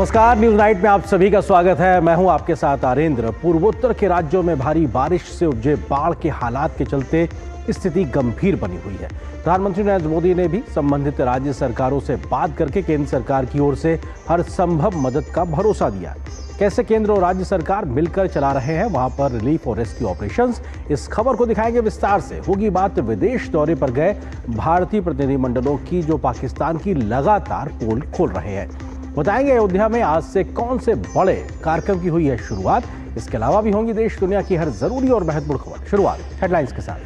नमस्कार, news night में आप सभी का स्वागत है। मैं हूं आपके साथ आरेंद्र। पूर्वोत्तर के राज्यों में भारी बारिश से उपजे बाढ़ के हालात के चलते स्थिति गंभीर बनी हुई है। प्रधानमंत्री नरेंद्र मोदी ने भी संबंधित राज्य सरकारों से बात करके केंद्र सरकार की ओर से हर संभव मदद का भरोसा दिया। कैसे केंद्र और राज्य सरकार मिलकर चला रहे हैं वहां पर रिलीफ और रेस्क्यू ऑपरेशंस, इस खबर को दिखाएंगे विस्तार से। होगी बात विदेश दौरे पर गए भारतीय प्रतिनिधिमंडलों की, जो पाकिस्तान की लगातार पोल खोल रहे हैं। बताएंगे अयोध्या में आज से कौन से बड़े कार्यक्रम की हुई है शुरुआत। इसके अलावा भी होंगी देश दुनिया की हर जरूरी और महत्वपूर्ण खबर। शुरुआत हेडलाइंस के साथ।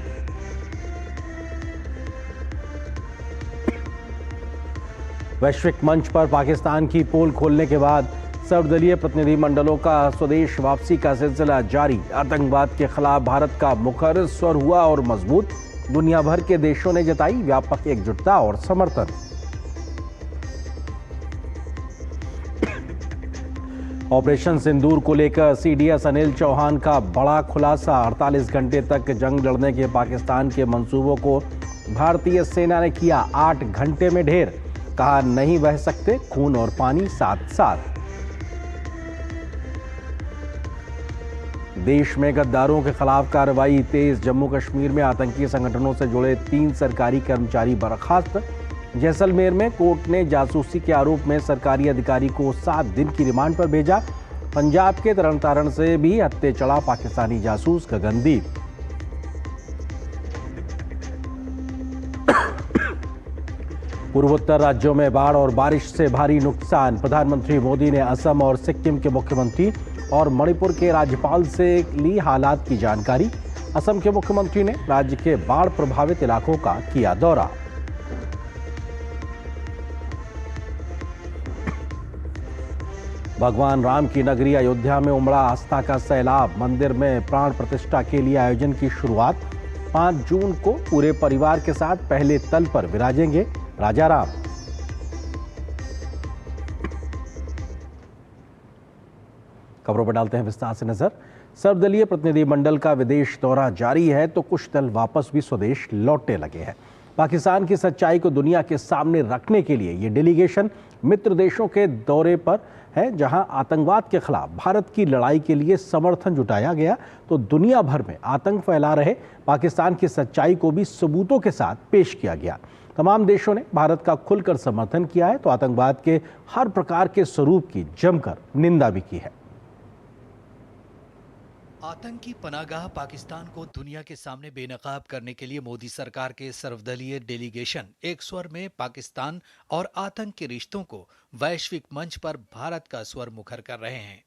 वैश्विक मंच पर पाकिस्तान की पोल खोलने के बाद सर्वदलीय प्रतिनिधिमंडलों का स्वदेश वापसी का सिलसिला जारी। आतंकवाद के खिलाफ भारत का मुखर स्वर हुआ और मजबूत। दुनिया भर के देशों ने जताई व्यापक एकजुटता और समर्थन। ऑपरेशन सिंदूर को लेकर सीडीएस अनिल चौहान का बड़ा खुलासा। 48 घंटे तक जंग लड़ने के पाकिस्तान के मंसूबों को भारतीय सेना ने किया 8 घंटे में ढेर। कहा नहीं बह सकते खून और पानी साथ साथ। देश में गद्दारों के खिलाफ कार्रवाई तेज। जम्मू कश्मीर में आतंकी संगठनों से जुड़े 3 सरकारी कर्मचारी बर्खास्त। जैसलमेर में कोर्ट ने जासूसी के आरोप में सरकारी अधिकारी को 7 दिन की रिमांड पर भेजा। पंजाब के तरनतारण से भी हत्थे चढ़ा पाकिस्तानी जासूस गगनदीप। पूर्वोत्तर राज्यों में बाढ़ और बारिश से भारी नुकसान। प्रधानमंत्री मोदी ने असम और सिक्किम के मुख्यमंत्री और मणिपुर के राज्यपाल से ली हालात की जानकारी। असम के मुख्यमंत्री ने राज्य के बाढ़ प्रभावित इलाकों का किया दौरा। भगवान राम की नगरी अयोध्या में उमड़ा आस्था का सैलाब। मंदिर में प्राण प्रतिष्ठा के लिए आयोजन की शुरुआत। 5 जून को पूरे परिवार के साथ पहले तल पर विराजेंगे राजा राम। खबरों पर डालते हैं विस्तार से नजर। सर्वदलीय प्रतिनिधिमंडल का विदेश दौरा जारी है तो कुछ दल वापस भी स्वदेश लौटने लगे हैं। पाकिस्तान की सच्चाई को दुनिया के सामने रखने के लिए ये डेलीगेशन मित्र देशों के दौरे पर है, जहां आतंकवाद के खिलाफ भारत की लड़ाई के लिए समर्थन जुटाया गया तो दुनिया भर में आतंक फैला रहे पाकिस्तान की सच्चाई को भी सबूतों के साथ पेश किया गया। तमाम देशों ने भारत का खुलकर समर्थन किया है तो आतंकवाद के हर प्रकार के स्वरूप की जमकर निंदा भी की है। आतंकी पनागाह पाकिस्तान को दुनिया के सामने बेनकाब करने के लिए मोदी सरकार के सर्वदलीय डेलीगेशन एक स्वर में पाकिस्तान और आतंक के रिश्तों को वैश्विक मंच पर भारत का स्वर मुखर कर रहे हैं।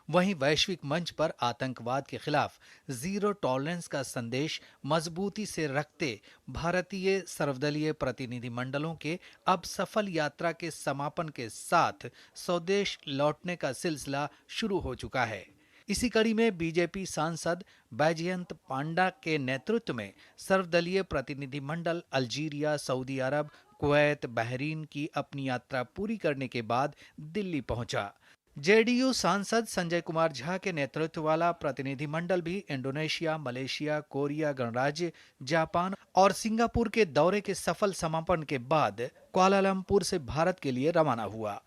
वहीं वैश्विक मंच पर आतंकवाद के खिलाफ जीरो टॉलरेंस का संदेश मजबूती से रखते भारतीय सर्वदलीय प्रतिनिधिमंडलों के अब सफल यात्रा के समापन के साथ स्वदेश लौटने का सिलसिला शुरू हो चुका है। इसी कड़ी में बीजेपी सांसद बैजयंत पांडा के नेतृत्व में सर्वदलीय प्रतिनिधिमंडल अल्जीरिया, सऊदी अरब, कुवैत, बहरीन की अपनी यात्रा पूरी करने के बाद दिल्ली पहुंचा। जेडीयू सांसद संजय कुमार झा के नेतृत्व वाला प्रतिनिधिमंडल भी इंडोनेशिया, मलेशिया, कोरिया गणराज्य, जापान और सिंगापुर के दौरे के सफल समापन के बाद कुआलालंपुर से भारत के लिए रवाना हुआ।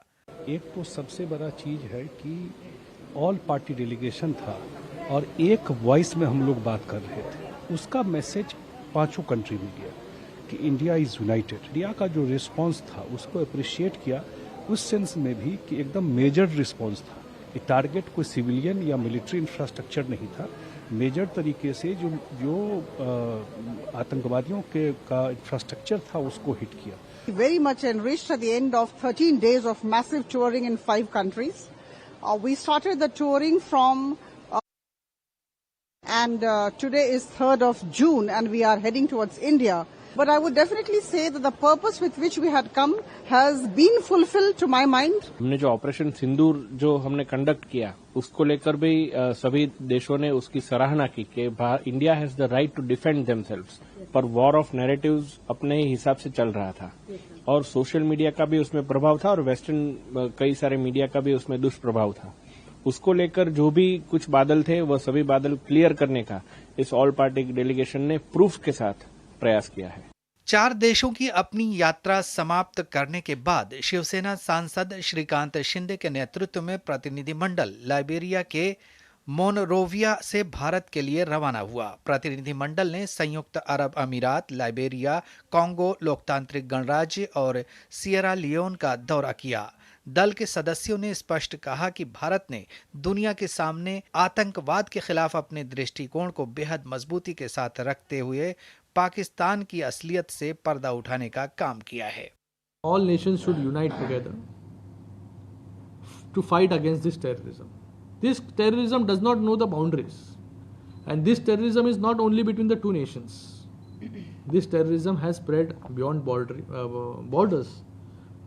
एक तो सबसे बड़ा चीज है कि ऑल पार्टी डेलीगेशन था और एक वॉइस में हम लोग बात कर रहे थे। उसका मैसेज 5 कंट्री में गया कि इंडिया इज यूनाइटेड। इंडिया का जो रिस्पांस था उसको अप्रिशिएट किया, उस सेंस में भी कि एकदम मेजर रिस्पांस था। ये टारगेट कोई सिविलियन या मिलिट्री इंफ्रास्ट्रक्चर नहीं था। मेजर तरीके से जो आतंकवादियों के का इंफ्रास्ट्रक्चर था उसको हिट किया। Very much enriched at the end of 13 days of massive touring in 5 countries. We started the touring from and today is 3rd of June and we are heading towards India. But I would definitely say that the purpose with which we had come has been fulfilled to my mind. हमने जो operation सिंदूर जो हमने conduct किया उसको लेकर भी सभी देशों ने उसकी सराहना की कि India has the right to defend themselves. पर वॉर ऑफ नैरेटिव्स अपने ही हिसाब से चल रहा था और सोशल मीडिया का भी उसमें प्रभाव था और वेस्टर्न कई सारे मीडिया का भी उसमें दुष्प्रभाव था। उसको लेकर जो भी कुछ बादल थे वह सभी बादल क्लियर करने का इस ऑल पार्टी डेलीगेशन ने प्रूफ के साथ प्रयास किया है। 4 देशों की अपनी यात्रा समाप्त करने के बाद शिवसेना सांसद श्रीकांत शिंदे के नेतृत्व में प्रतिनिधिमंडल लाइबेरिया के मोनरोविया से भारत के लिए रवाना हुआ। प्रतिनिधिमंडल ने संयुक्त अरब अमीरात, लाइबेरिया, कांगो लोकतांत्रिक गणराज्य और सियरा लियोन का दौरा किया। दल के सदस्यों ने स्पष्ट कहा कि भारत ने दुनिया के सामने आतंकवाद के खिलाफ अपने दृष्टिकोण को बेहद मजबूती के साथ रखते हुए पाकिस्तान की असलियत से पर्दा उठाने का काम किया है। All nations should unite together to fight against this terrorism. This terrorism does not know the boundaries, and this terrorism is not only between the two nations. This terrorism has spread beyond borders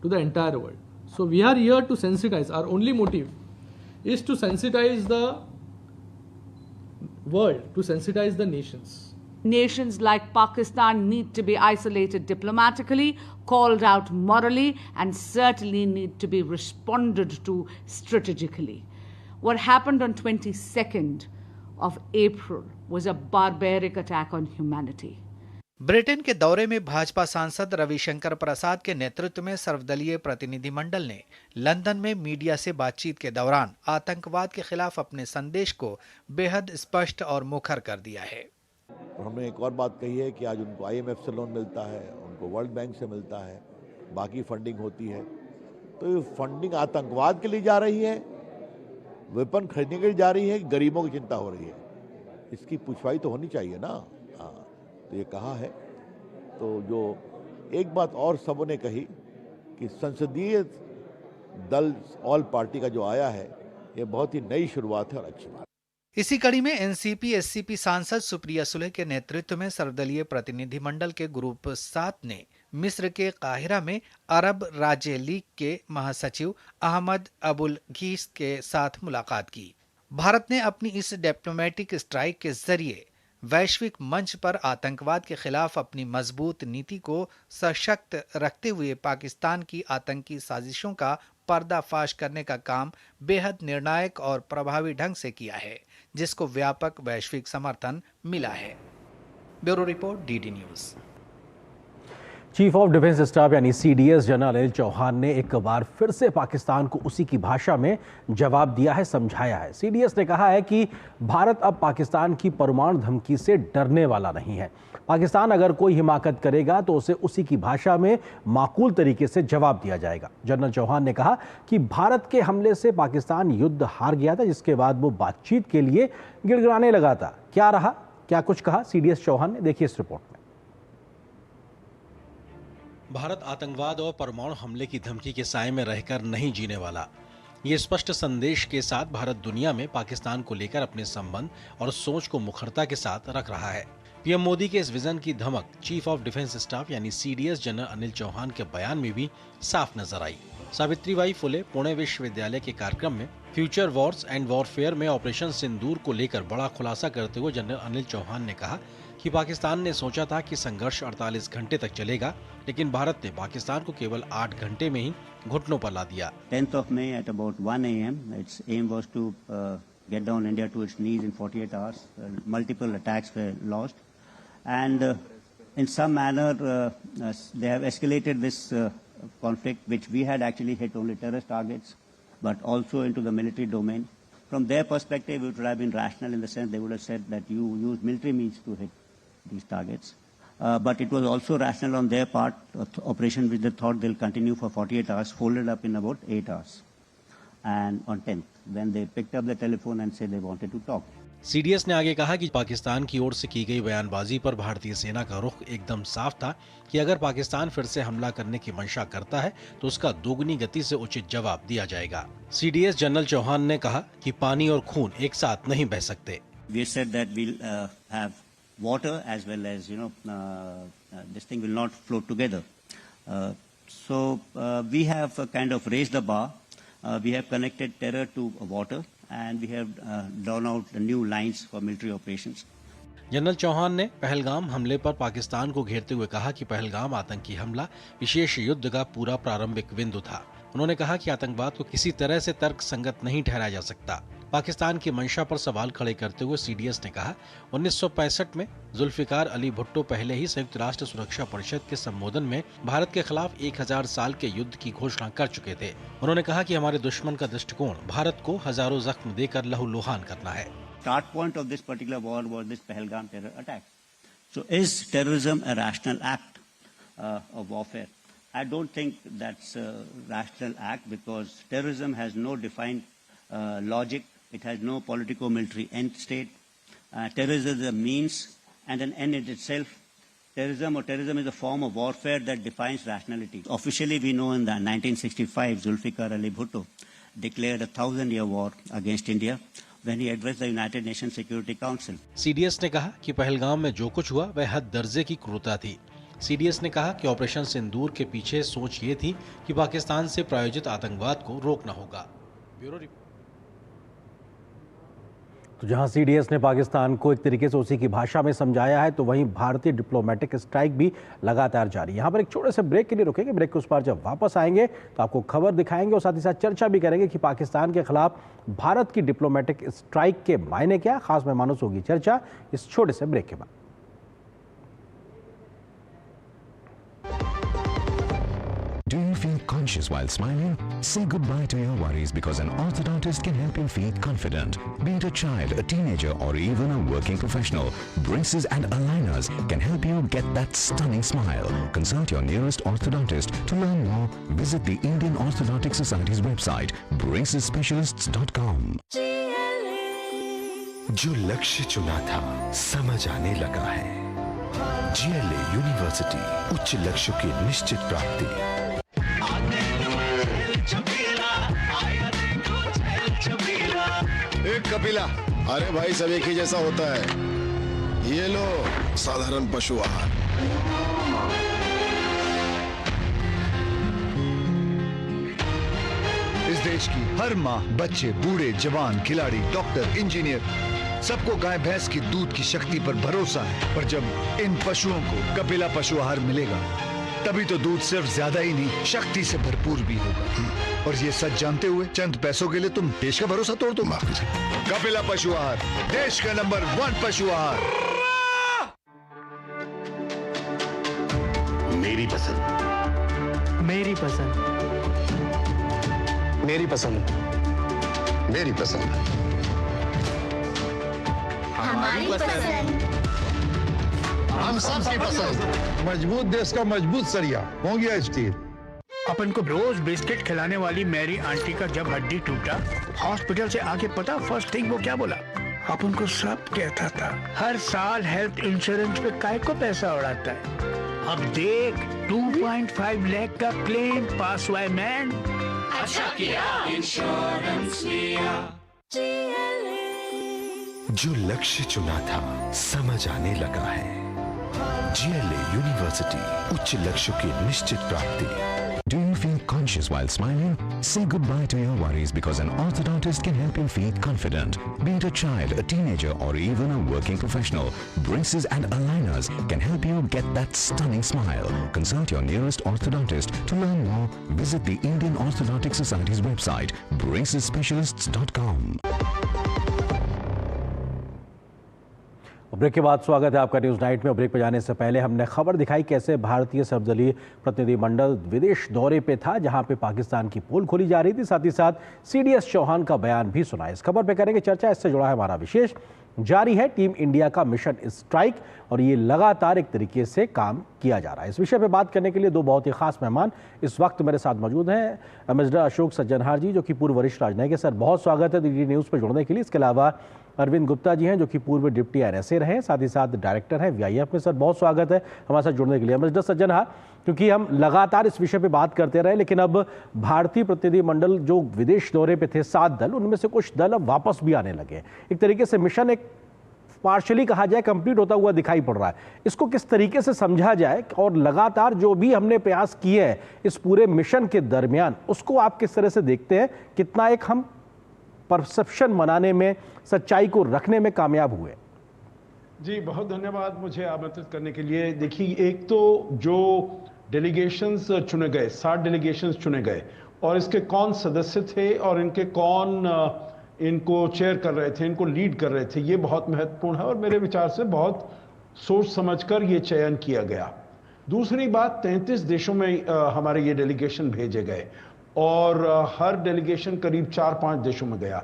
to the entire world. So we are here to sensitize. Our only motive is to sensitize the world, to sensitize the nations. Nations like Pakistan need to be isolated diplomatically, called out morally, and certainly need to be responded to strategically. What happened on 22nd of April was a barbaric attack on humanity. Britain के दौरे में भाजपा सांसद रविशंकर प्रसाद के नेतृत्व में सर्वदलीय प्रतिनिधिमंडल ने लंदन में मीडिया से बातचीत के दौरान आतंकवाद के खिलाफ अपने संदेश को बेहद स्पष्ट और मुखर कर दिया है। और हमने एक और बात कही है कि आज उनको IMF से लोन मिलता है, उनको वर्ल्ड बैंक से मिलता है, बाकी फंडिंग होती है, तो ये फंडिंग आतंकवाद के लिए जा रही है, वेपन खरीदने के लिए जा रही है, गरीबों की चिंता हो रही है, इसकी पूछताछ तो होनी चाहिए ना। हाँ, तो ये कहा है। तो जो एक बात और सबों ने कही कि संसदीय दल ऑल पार्टी का जो आया है, ये बहुत ही नई शुरुआत है और अच्छी बात है। इसी कड़ी में एनसीपी एससीपी सांसद सुप्रिया सुले के नेतृत्व में सर्वदलीय प्रतिनिधिमंडल के ग्रुप 7 ने मिस्र के काहिरा में अरब राज्य लीग के महासचिव अहमद अबुल घीस के साथ मुलाकात की। भारत ने अपनी इस डिप्लोमेटिक स्ट्राइक के जरिए वैश्विक मंच पर आतंकवाद के खिलाफ अपनी मजबूत नीति को सशक्त रखते हुए पाकिस्तान की आतंकी साजिशों का पर्दाफाश करने का काम बेहद निर्णायक और प्रभावी ढंग से किया है, जिसको व्यापक वैश्विक समर्थन मिला है। Bureau report, DD news. Chief of defence staff यानी CDS जनरल अनिल चौहान ने एक बार फिर से पाकिस्तान को उसी की भाषा में जवाब दिया है, समझाया है। CDS ने कहा है कि भारत अब पाकिस्तान की परमाणु धमकी से डरने वाला नहीं है। पाकिस्तान अगर कोई हिमाकत करेगा तो उसे उसी की भाषा में माकूल तरीके से जवाब दिया जाएगा। जनरल चौहान ने कहा कि भारत के हमले से पाकिस्तान युद्ध हार गया था, जिसके बाद वो बातचीत के लिए गिड़गिड़ाने लगा था। क्या रहा, क्या कुछ कहा CDS चौहान ने, देखिए इस रिपोर्ट में। भारत आतंकवाद और परमाणु हमले की धमकी के साए में रहकर नहीं जीने वाला। ये स्पष्ट संदेश के साथ भारत दुनिया में पाकिस्तान को लेकर अपने संबंध और सोच को मुखरता के साथ रख रहा है। पीएम मोदी के इस विजन की धमक चीफ ऑफ डिफेंस स्टाफ यानी CDS जनरल अनिल चौहान के बयान में भी साफ नजर आई। सावित्रीबाई फुले पुणे विश्वविद्यालय के कार्यक्रम में फ्यूचर वॉर्स एंड वॉरफेयर में ऑपरेशन सिंदूर को लेकर बड़ा खुलासा करते हुए जनरल अनिल चौहान ने कहा कि पाकिस्तान ने सोचा था कि संघर्ष 48 घंटे तक चलेगा, लेकिन भारत ने पाकिस्तान को केवल 8 घंटे में ही घुटनों पर ला दिया। 10th of May at about 1 a.m. its aim was to get down India to its knees in 48 hours. Multiple attacks were launched, and in some manner they have escalated this conflict, which we had actually hit only terrorist targets, but also into the military domain. From their perspective, it would have been rational in the sense they would have said that you use military means to hit these targets. But it was also rational on their part, operation which they thought they'll continue for 48 hours, folded up in about 8 hours. And on 10th, then they picked up the telephone and said they wanted to talk. CDS ने आगे कहा कि पाकिस्तान की ओर से की गई बयानबाजी पर भारतीय सेना का रुख एकदम साफ था कि अगर पाकिस्तान फिर से हमला करने की मंशा करता है तो उसका दोगुनी गति से उचित जवाब दिया जाएगा। CDS जनरल चौहान ने कहा कि पानी और खून एक साथ नहीं बह सकते। We said that we'll have water as well as this thing will not flow together. So we have kind of raised the bar. We have connected terror to water. And we have drawn out the new lines for military operations. General Chauhan ने पहलगाम हमले पर पाकिस्तान को घेरते हुए कहा कि पहलगाम आतंकी हमला विशेष युद्ध का पूरा प्रारंभिक बिंदु था। उन्होंने कहा कि आतंकवाद को किसी तरह से तर्क संगत नहीं ठहराया जा सकता। पाकिस्तान की मंशा पर सवाल खड़े करते हुए सीडीएस ने कहा, 1965 में जुल्फिकार अली भुट्टो पहले ही संयुक्त राष्ट्र सुरक्षा परिषद के संबोधन में भारत के खिलाफ 1000 साल के युद्ध की घोषणा कर चुके थे। उन्होंने कहा कि हमारे दुश्मन का दृष्टिकोण भारत को हजारों जख्म देकर लहूलुहान करना है। Start point of this particular war was this Pahalgam terror attack. So is terrorism a rational act of warfare? I don't think that's a rational act because terrorism has no defined logic. It has no politico-military end state. Terrorism is a means and an end in itself. Terrorism is a form of warfare that defines rationality. Officially, we know in the 1965, Zulfikar Ali Bhutto declared a 1,000-year war against India when he addressed the United Nations Security Council. CDS ने कहा कि पहलगाम में जो कुछ हुआ वह हद दर्जे की क्रूरता थी। सीडीएस ने कहा कि ऑपरेशन सिंदूर के पीछे सोच ये थी कि पाकिस्तान से प्रायोजित आतंकवाद को रोकना होगा। Bureau report. तो जहां सीडीएस ने पाकिस्तान को एक तरीके से उसी की भाषा में समझाया है, तो वहीं भारतीय डिप्लोमेटिक स्ट्राइक भी लगातार जारी है। यहाँ पर एक छोटे से ब्रेक के लिए रुकेंगे। ब्रेक के उस पार जब वापस आएंगे तो आपको खबर दिखाएंगे और साथ ही साथ चर्चा भी करेंगे कि पाकिस्तान के खिलाफ भारत की डिप्लोमेटिक स्ट्राइक के मायने क्या, खास मेहमानों से होगी चर्चा इस छोटे से ब्रेक के बाद। Do you feel conscious while smiling? Say goodbye to your worries because an orthodontist can help you feel confident. Be it a child, a teenager, or even a working professional, braces and aligners can help you get that stunning smile. Consult your nearest orthodontist. To learn more, visit the Indian Orthodontic Society's website, bracesspecialists.com. जो लक्ष्य चुना था समझ आने लगा है। GLA university, उच्च लक्ष्य की निश्चित प्राप्ति। एक कपिला, अरे भाई सब एक ही जैसा होता है। ये लो साधारण पशु आहार। इस देश की हर माँ, बच्चे, बूढ़े, जवान, खिलाड़ी, डॉक्टर, इंजीनियर, सबको गाय भैंस की दूध की शक्ति पर भरोसा है। पर जब इन पशुओं को कपिला पशु आहार मिलेगा, तभी तो दूध सिर्फ ज्यादा ही नहीं, शक्ति से भरपूर भी होगा। और ये सच जानते हुए चंद पैसों के लिए तुम देश का भरोसा तोड़ दो। कपिला पशु आहार, देश का नंबर 1 पशु आहार। मेरी पसंद, मेरी पसंद, मेरी पसंद, मेरी पसंद, हमारी पसंद, हम सबकी पसंद। मजबूत देश का मजबूत सरिया हो गया स्टील। अपन को रोज बिस्किट खिलाने वाली मेरी आंटी का जब हड्डी टूटा, हॉस्पिटल से आके पता फर्स्ट थिंग वो क्या बोला? अपन को सब कहता था हर साल हेल्थ इंश्योरेंस पे काय को पैसा उड़ाता है। अब देख 2.5 लाख का क्लेम पास हुआ है मैन। अच्छा किया इंश्योरेंस लिया। जो लक्ष्य चुना था समझ आने लगा है। GLA यूनिवर्सिटी, उच्च लक्ष्य की निश्चित प्राप्ति। Do you feel conscious while smiling? Say goodbye to your worries because an orthodontist can help you feel confident. Be it a child, a teenager, or even a working professional, braces and aligners can help you get that stunning smile. Consult your nearest orthodontist. To learn more, visit the Indian Orthodontic Society's website, bracesspecialists.com. Break के बाद स्वागत है आपका news night में। Break पे जाने से पहले हमने खबर दिखाई कैसे भारतीय सर्वदलीय प्रतिनिधिमंडल विदेश दौरे पे था, जहां पे पाकिस्तान की पोल खोली जा रही थी। साथ ही साथ सीडीएस चौहान का बयान भी सुना। इस खबर पे करेंगे चर्चा। इससे जुड़ा है हमारा विशेष। जारी है टीम इंडिया का मिशन स्ट्राइक और ये लगातार एक तरीके से काम किया जा रहा है। इस विषय पे बात करने के लिए दो बहुत ही खास मेहमान इस वक्त मेरे साथ मौजूद हैं। एम्बेसडर अशोक सज्जनहार जी, जो कि पूर्व वरिष्ठ राजनयिक है, सर बहुत स्वागत है DD न्यूज़ पर जुड़ने के लिए। इसके अलावा अरविंद गुप्ता जी हैं, जो कि पूर्व डिप्टी NSA रहे, साथ ही साथ डायरेक्टर हैं VIF में। सर बहुत स्वागत है हमारे साथ जुड़ने के लिए। एम्बेसडर सज्जनहार, क्योंकि हम लगातार इस विषय पे बात करते रहे, लेकिन अब भारतीय प्रतिनिधिमंडल जो विदेश दौरे पे थे 7 दल, उनमें से कुछ दल अब वापस भी आने लगे। एक तरीके से मिशन एक पार्शली कहा जाए कंप्लीट होता हुआ दिखाई पड़ रहा है। इसको किस तरीके से समझा जाए और लगातार जो भी हमने प्रयास किए हैं इस पूरे मिशन के दरमियान, उसको आप किस तरह से देखते हैं? कितना एक हम परसेप्शन बनाने में, सच्चाई को रखने में कामयाब हुए? जी बहुत धन्यवाद मुझे आमंत्रित करने के लिए। देखिए, एक तो जो डेलीगेशंस चुने गए, 60 डेलीगेशंस चुने गए, और इसके कौन सदस्य थे और इनके कौन इनको चेयर कर रहे थे, इनको लीड कर रहे थे, ये बहुत महत्वपूर्ण है और मेरे विचार से बहुत सोच समझकर ये चयन किया गया। दूसरी बात, 33 देशों में हमारे ये डेलीगेशन भेजे गए और हर डेलीगेशन करीब 4-5 देशों में गया।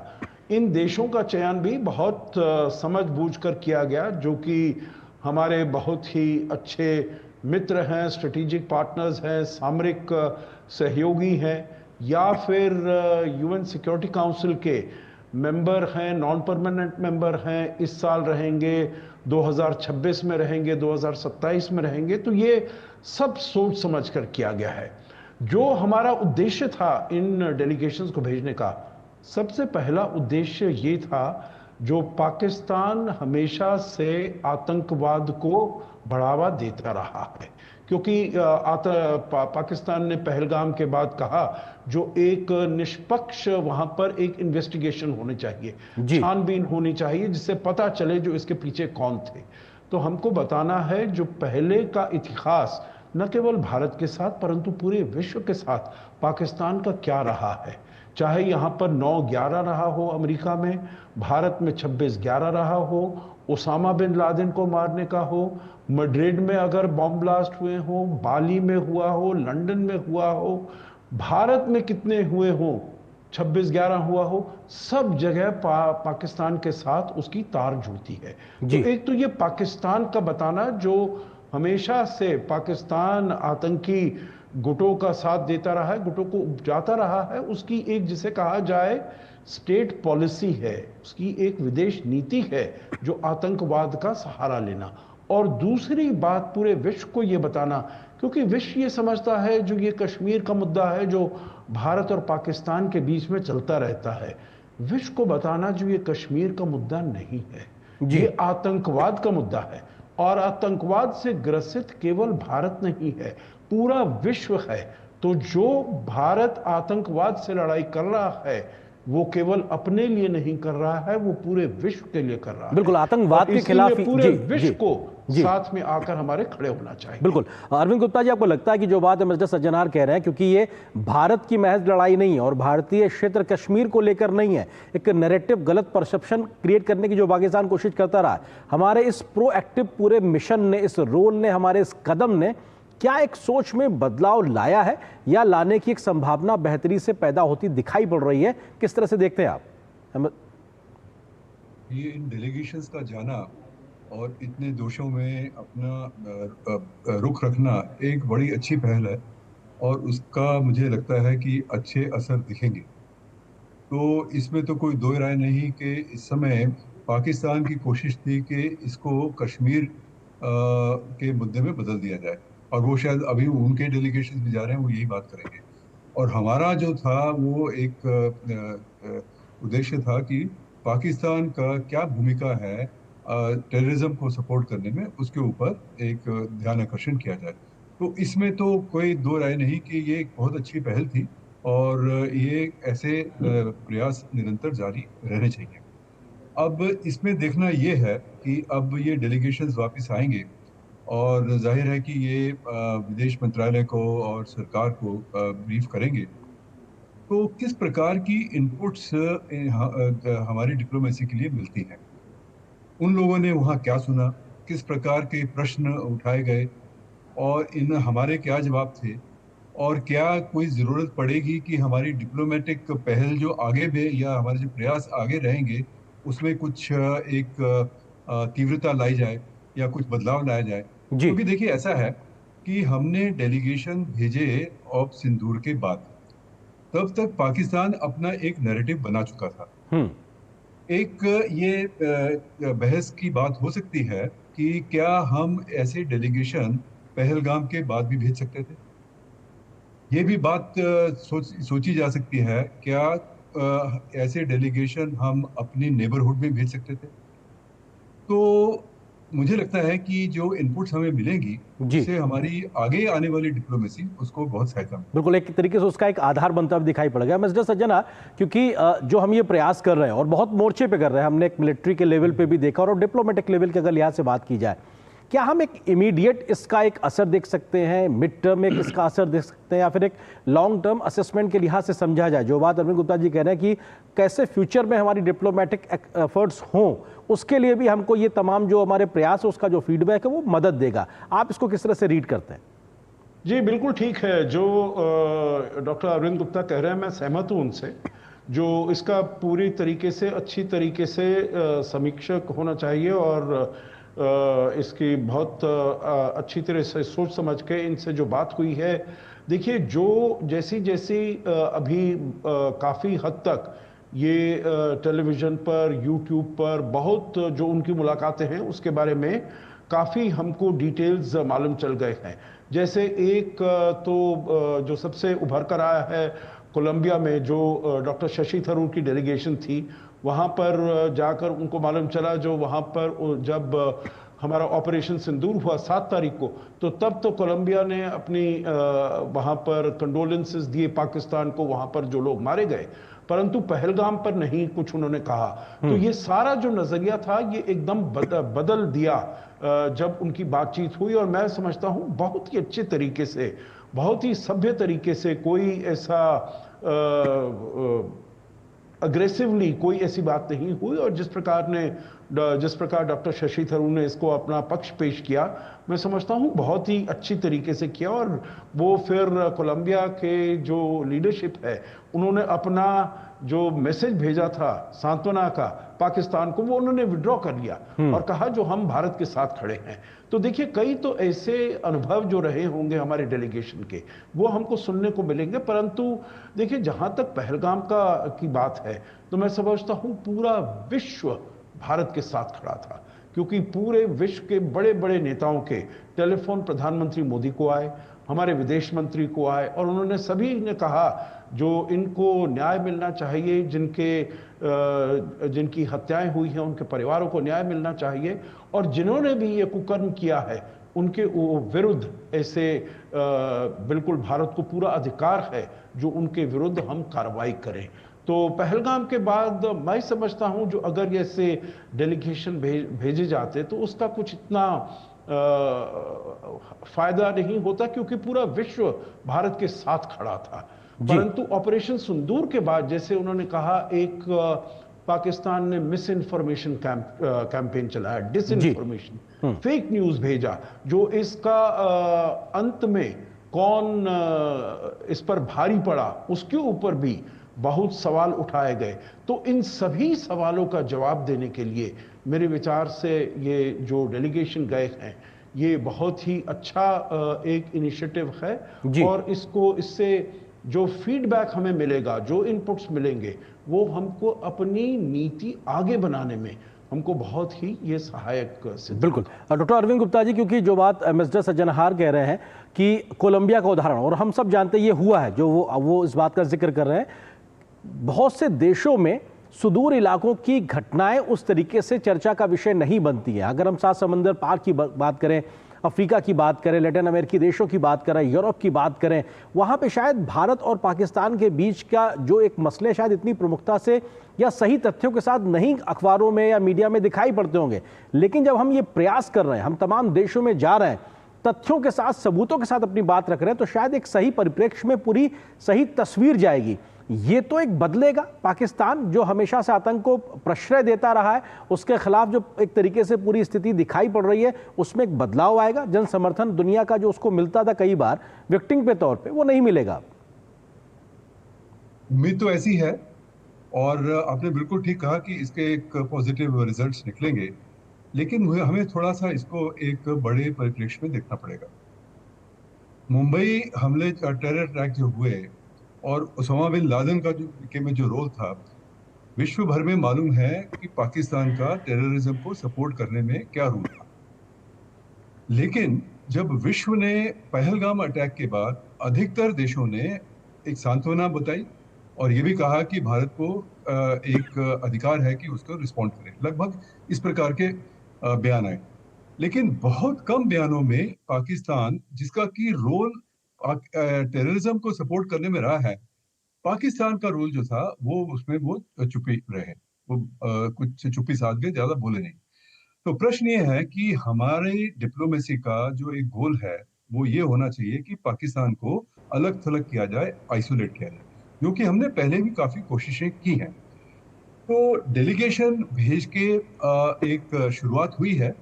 इन देशों का चयन भी बहुत समझ बूझ कर किया गया, जो कि हमारे बहुत ही अच्छे मित्र हैं, स्ट्रेटेजिक पार्टनर्स हैं, सामरिक सहयोगी हैं, या फिर यूएन सिक्योरिटी काउंसिल के मेंबर हैं, नॉन परमानेंट मेंबर हैं, इस साल रहेंगे, 2026 में रहेंगे, 2027 में रहेंगे। तो ये सब सोच समझ कर किया गया है। जो हमारा उद्देश्य था इन डेलीगेशंस को भेजने का, सबसे पहला उद्देश्य ये था, जो पाकिस्तान हमेशा से आतंकवाद को बढ़ावा देता रहा है, क्योंकि पाकिस्तान ने पहलगाम के बाद कहा जो एक निष्पक्ष वहां पर एक इन्वेस्टिगेशन होनी चाहिए, छानबीन होनी चाहिए, जिससे पता चले जो इसके पीछे कौन थे। तो हमको बताना है जो पहले का इतिहास न केवल भारत के साथ परंतु पूरे विश्व के साथ पाकिस्तान का क्या रहा है। चाहे यहाँ पर 9/11 रहा हो अमेरिका में, भारत में 26/11 रहा हो, ओसामा बिन लादेन को मारने का हो, मैड्रिड में अगर बॉम्ब ब्लास्ट हुए हो, बाली में हुआ हो, लंदन में हुआ हो, भारत में कितने हुए हो, 26/11 हुआ हो, सब जगह पाकिस्तान के साथ उसकी तार जुड़ती है। तो एक तो ये पाकिस्तान का बताना, जो हमेशा से पाकिस्तान आतंकी गुटों का साथ देता रहा है, गुटों को उपजाता रहा है, उसकी एक जिसे कहा जाए स्टेट पॉलिसी है, उसकी एक विदेश नीति है, जो आतंकवाद का सहारा लेना। और दूसरी बात, पूरे विश्व को ये बताना, क्योंकि विश्व ये समझता है जो ये कश्मीर का मुद्दा है जो भारत और पाकिस्तान के बीच में चलता रहता है, विश्व को बताना जो ये कश्मीर का मुद्दा नहीं है, ये आतंकवाद का मुद्दा है। और आतंकवाद से ग्रसित केवल भारत नहीं है, पूरा विश्व है। तो जो भारत आतंकवाद से लड़ाई कर रहा है वो केवल अपने लिए नहीं कर रहा है, वो पूरे विश्व के लिए कर रहा है। बिल्कुल, आतंकवाद के खिलाफ पूरे विश्व को साथ में आकर हमारे खड़े होना चाहिए। बिल्कुल। अरविंद गुप्ता जी, आपको लगता है कि जो बात एमएसडर सज्जनार कह रहे हैं, क्योंकि ये भारत की महज लड़ाई नहीं है और भारतीय क्षेत्र कश्मीर को लेकर नहीं है, एक नैरेटिव गलत परसेप्शन क्रिएट करने की जो पाकिस्तान कोशिश करता रहा है, हमारे इस प्रोएक्टिव पूरे मिशन ने, इस रोल ने, हमारे इस कदम ने क्या एक सोच में बदलाव लाया है या लाने की एक संभावना बेहतरी से पैदा होती दिखाई पड़ रही है? किस तरह से देखते हैं आप? ये इन डेलीगेशंस का जाना और इतने देशों में अपना रुख रखना एक बड़ी अच्छी पहल है और उसका मुझे लगता है कि अच्छे असर दिखेंगे। तो इसमें तो कोई दो राय नहीं कि इस समय पाकिस्तान की कोशिश थी कि इसको कश्मीर के मुद्दे में बदल दिया जाए, और वो शायद अभी उनके डेलीगेशन भी जा रहे हैं, वो यही बात करेंगे। और हमारा जो था वो एक उद्देश्य था कि पाकिस्तान का क्या भूमिका है टेररिज्म को सपोर्ट करने में, उसके ऊपर एक ध्यान आकर्षण किया जाए। तो इसमें तो कोई दो राय नहीं कि ये एक बहुत अच्छी पहल थी और ये ऐसे प्रयास निरंतर जारी रहने चाहिए। अब इसमें देखना ये है कि अब ये डेलीगेशंस वापस आएंगे और जाहिर है कि ये विदेश मंत्रालय को और सरकार को ब्रीफ करेंगे, तो किस प्रकार की इनपुट्स हमारी डिप्लोमेसी के लिए मिलती हैं, उन लोगों ने वहाँ क्या सुना, किस प्रकार के प्रश्न उठाए गए और इन हमारे क्या जवाब थे, और क्या कोई ज़रूरत पड़ेगी कि हमारी डिप्लोमेटिक पहल जो आगे भी या हमारे जो प्रयास आगे रहेंगे उसमें कुछ एक तीव्रता लाई जाए या कुछ बदलाव लाया जाए। क्योंकि देखिए ऐसा है कि हमने डेलीगेशन भेजे ऑफ सिंदूर के बाद, तब तक पाकिस्तान अपना एक नैरेटिव बना चुका था। एक ये बहस की बात हो सकती है कि क्या हम ऐसे डेलीगेशन पहलगाम के बाद भी भेज सकते थे, ये भी बात सोची जा सकती है। क्या ऐसे डेलीगेशन हम अपनी नेबरहुड में भेज सकते थे? तो मुझे लगता है कि जो इनपुट्स हमें मिलेंगी उससे हमारी आगे आने वाली डिप्लोमेसी उसको बहुत सहायता मिलेगी। बिल्कुल, एक तरीके से उसका एक आधार बनता हुआ दिखाई पड़ गया। मिस्टर सज्जना, क्योंकि जो हम ये प्रयास कर रहे हैं और बहुत मोर्चे पे कर रहे हैं, हमने एक मिलिट्री के लेवल पे भी देखा और डिप्लोमेटिक लेवल के अगर लिहाज से बात की जाए, क्या हम एक इमीडिएट इसका एक असर देख सकते हैं, मिड टर्म में इसका असर देख सकते हैं, या फिर एक लॉन्ग टर्म असेसमेंट के लिहाज से समझा जाए? जो बात अरविंद गुप्ता जी कह रहे हैं कि कैसे फ्यूचर में हमारी डिप्लोमेटिक एफर्ट्स हों, उसके लिए भी हमको ये तमाम जो हमारे प्रयास है उसका जो फीडबैक है वो मदद देगा। आप इसको किस तरह से रीड करते हैं? जी बिल्कुल ठीक है, जो डॉक्टर अरविंद गुप्ता कह रहे हैं मैं सहमत हूँ उनसे। जो इसका पूरी तरीके से अच्छी तरीके से समीक्षक होना चाहिए और इसकी बहुत अच्छी तरह से सोच समझ के इनसे जो बात हुई है। देखिए, जो जैसी जैसी अभी काफ़ी हद तक ये टेलीविज़न पर, यूट्यूब पर बहुत जो उनकी मुलाकातें हैं उसके बारे में काफ़ी हमको डिटेल्स मालूम चल गए हैं। जैसे एक तो जो सबसे उभर कर आया है, कोलंबिया में जो डॉक्टर शशि थरूर की डेलीगेशन थी, वहाँ पर जाकर उनको मालूम चला, जो वहाँ पर जब हमारा ऑपरेशन सिंदूर हुआ 7 तारीख को, तो तब तो कोलंबिया ने अपनी वहाँ पर कंडोलेंसेस दिए पाकिस्तान को, वहाँ पर जो लोग मारे गए, परंतु पहलगाम पर नहीं कुछ उन्होंने कहा। तो ये सारा जो नजरिया था ये एकदम बदल दिया जब उनकी बातचीत हुई। और मैं समझता हूँ बहुत ही अच्छे तरीके से, बहुत ही सभ्य तरीके से, कोई ऐसा अग्रेसिवली कोई ऐसी बात नहीं हुई। और जिस प्रकार डॉक्टर शशि थरूर ने इसको अपना पक्ष पेश किया, मैं समझता हूँ बहुत ही अच्छी तरीके से किया। और वो फिर कोलंबिया के जो लीडरशिप है, उन्होंने अपना जो मैसेज भेजा था सांत्वना का पाकिस्तान को, वो उन्होंने विड्रॉ कर लिया और कहा जो हम भारत के साथ खड़े हैं। तो देखिए, कई तो ऐसे अनुभव जो रहे होंगे हमारे डेलीगेशन के, वो हमको सुनने को मिलेंगे। परंतु देखिए, जहां तक पहलगाम की बात है, तो मैं समझता हूं पूरा विश्व भारत के साथ खड़ा था, क्योंकि पूरे विश्व के बड़े बड़े नेताओं के टेलीफोन प्रधानमंत्री मोदी को आए, हमारे विदेश मंत्री को आए, और उन्होंने सभी ने कहा जो इनको न्याय मिलना चाहिए, जिनकी हत्याएं हुई हैं उनके परिवारों को न्याय मिलना चाहिए, और जिन्होंने भी ये कुकर्म किया है उनके विरुद्ध ऐसे बिल्कुल भारत को पूरा अधिकार है जो उनके विरुद्ध हम कार्रवाई करें। तो पहलगाम के बाद मैं समझता हूं जो अगर ऐसे डेलीगेशन भेजे जाते तो उसका कुछ इतना फायदा नहीं होता, क्योंकि पूरा विश्व भारत के साथ खड़ा था। परंतु ऑपरेशन सिंदूर के बाद, जैसे उन्होंने कहा, एक पाकिस्तान ने मिस इन्फॉर्मेशन कैंपेन चलाया, डिस इन्फॉर्मेशन, फेक न्यूज भेजा, जो इसका अंत में कौन इस पर भारी पड़ा उसके ऊपर भी बहुत सवाल उठाए गए। तो इन सभी सवालों का जवाब देने के लिए मेरे विचार से ये जो डेलीगेशन गए हैं, ये बहुत ही अच्छा एक इनिशिएटिव है। और इससे जो फीडबैक हमें मिलेगा, जो इनपुट्स मिलेंगे, वो हमको अपनी नीति आगे बनाने में हमको बहुत ही ये सहायक सिद्ध। बिल्कुल डॉक्टर अरविंद गुप्ता जी, क्योंकि जो बात एम्बेसडर सज्जनहार कह रहे हैं कि कोलंबिया का उदाहरण, और हम सब जानते हैं ये हुआ है, जो वो इस बात का जिक्र कर रहे हैं, बहुत से देशों में सुदूर इलाकों की घटनाएं उस तरीके से चर्चा का विषय नहीं बनती है। अगर हम 7 समंदर पार की बात करें, अफ्रीका की बात करें, लैटिन अमेरिकी देशों की बात करें, यूरोप की बात करें, वहाँ पे शायद भारत और पाकिस्तान के बीच का जो एक मसले शायद इतनी प्रमुखता से या सही तथ्यों के साथ नहीं अखबारों में या मीडिया में दिखाई पड़ते होंगे। लेकिन जब हम ये प्रयास कर रहे हैं, हम तमाम देशों में जा रहे हैं, तथ्यों के साथ, सबूतों के साथ अपनी बात रख रहे हैं, तो शायद एक सही परिप्रेक्ष्य में पूरी सही तस्वीर जाएगी। ये तो एक बदलेगा। पाकिस्तान जो हमेशा से आतंक को प्रश्रय देता रहा है, उसके खिलाफ जो एक तरीके से पूरी स्थिति दिखाई पड़ रही है, उसमें एक बदलाव आएगा। जन समर्थन दुनिया का जो उसको मिलता था कई बार विक्टिम के तौर पे, वो नहीं मिलेगा। उम्मीद तो ऐसी है, और आपने बिल्कुल ठीक कहा कि इसके एक पॉजिटिव रिजल्ट्स निकलेंगे, लेकिन हमें थोड़ा सा इसको एक बड़े परिप्रेक्ष्य में देखना पड़ेगा। मुंबई हमले, टेरर अटैक जो हुए, और उसामा बिन लादेन का जो रोल था, विश्व भर में मालूम है कि पाकिस्तान का टेररिज्म को सपोर्ट करने में क्या रोल था। लेकिन जब विश्व ने पहलगाम अटैक के बाद अधिकतर देशों ने एक सांत्वना बताई और ये भी कहा कि भारत को एक अधिकार है कि उसको रिस्पॉन्ड करे, लगभग इस प्रकार के बयान आए। लेकिन बहुत कम बयानों में पाकिस्तान, जिसका की रोल टेररिज्म को सपोर्ट करने में रहा है, पाकिस्तान का रोल जो था वो उसमें वो चुपी रहे, वो कुछ चुप्पी साध गए, ज्यादा बोले नहीं। तो प्रश्न ये है कि हमारे डिप्लोमेसी का जो एक गोल है वो ये होना चाहिए कि पाकिस्तान को अलग थलग किया जाए, आइसोलेट किया जाए, जो कि हमने पहले भी काफी कोशिशें की हैं। तो डेलीगेशन भेज के एक शुरुआत हुई है,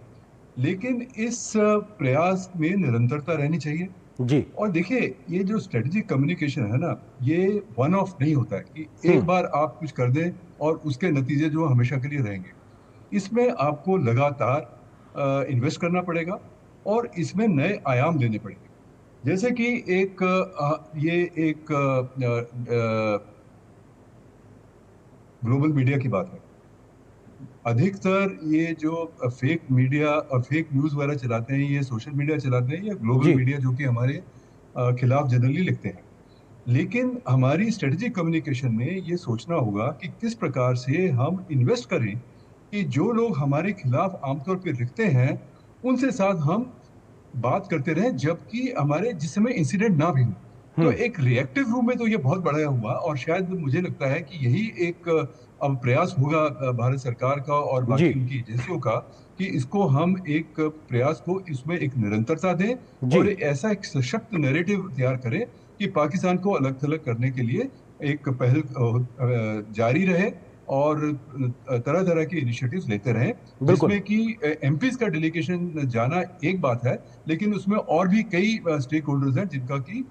लेकिन इस प्रयास में निरंतरता रहनी चाहिए जी। और देखिए, ये जो स्ट्रेटेजिक कम्युनिकेशन है ना, ये वन ऑफ नहीं होता है कि एक बार आप कुछ कर दें और उसके नतीजे जो हमेशा के लिए रहेंगे। इसमें आपको लगातार इन्वेस्ट करना पड़ेगा और इसमें नए आयाम देने पड़ेंगे। जैसे कि एक ग्लोबल मीडिया की बात है। अधिकतर ये जो फेक मीडिया और फेक न्यूज वगैरह चलाते हैं, ये सोशल मीडिया चलाते हैं या ग्लोबल मीडिया जो कि हमारे खिलाफ जनरली लिखते हैं। लेकिन हमारी स्ट्रेटेजिक कम्युनिकेशन में ये सोचना होगा कि किस प्रकार से हम इन्वेस्ट करें कि जो लोग हमारे खिलाफ आमतौर पर लिखते हैं उनसे साथ हम बात करते रहें, जबकि हमारे जिस समय इंसिडेंट ना भी हो। तो एक रिएक्टिव रूप में तो ये बहुत बड़ा हुआ और शायद मुझे लगता है कि यही एक अब प्रयास होगा भारत सरकार का और बाकी उनकी एजेंसियों का कि इसको हम एक प्रयास को इसमें एक निरंतरता दें और ऐसा एक सशक्त नैरेटिव तैयार करें कि पाकिस्तान को अलग थलग करने के लिए एक पहल जारी रहे और तरह तरह के इनिशिएटिव्स लेते रहें, जिसमें कि एमपीज का डेलीगेशन जाना एक बात है, लेकिन उसमें और भी कई स्टेक होल्डर्स हैं जिनका कि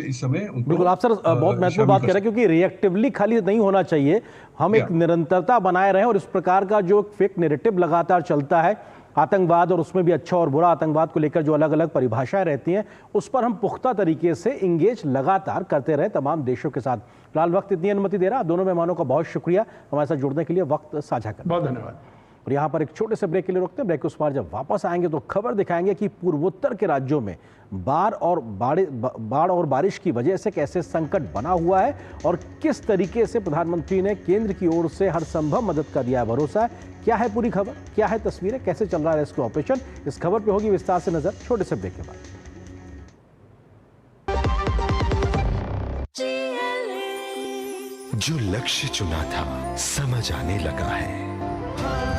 इस समय बिल्कुल आप सर बहुत महत्वपूर्ण बात कह रहे हैं, क्योंकि रिएक्टिवली खाली नहीं होना चाहिए, हम एक निरंतरता बनाए रहें और इस प्रकार का जो फेक नैरेटिव लगातार चलता है आतंकवाद और उसमें भी अच्छा और बुरा आतंकवाद को लेकर जो अलग अलग परिभाषाएं रहती हैं उस पर हम पुख्ता तरीके से इंगेज लगातार करते रहें तमाम देशों के साथ। फिलहाल वक्त इतनी अनुमति दे रहा, दोनों मेहमानों का बहुत शुक्रिया हमारे साथ जुड़ने के लिए, वक्त साझा करने। बहुत धन्यवाद। और यहाँ पर एक छोटे से ब्रेक के लिए रुकते हैं। ब्रेक के उस पार जब वापस आएंगे तो खबर दिखाएंगे कि पूर्वोत्तर के राज्यों में बाढ़ और बारिश की वजह से कैसे संकट बना हुआ है और किस तरीके से प्रधानमंत्री ने केंद्र की ओर से हर संभव मदद का दिया भरोसा है। क्या है पूरी खबर, क्या है तस्वीरें, कैसे चल रहा है रेस्क्यू ऑपरेशन, इस खबर पे होगी विस्तार से नजर छोटे से ब्रेक के बाद। जो लक्ष्य चुना था समझ आने लगा है।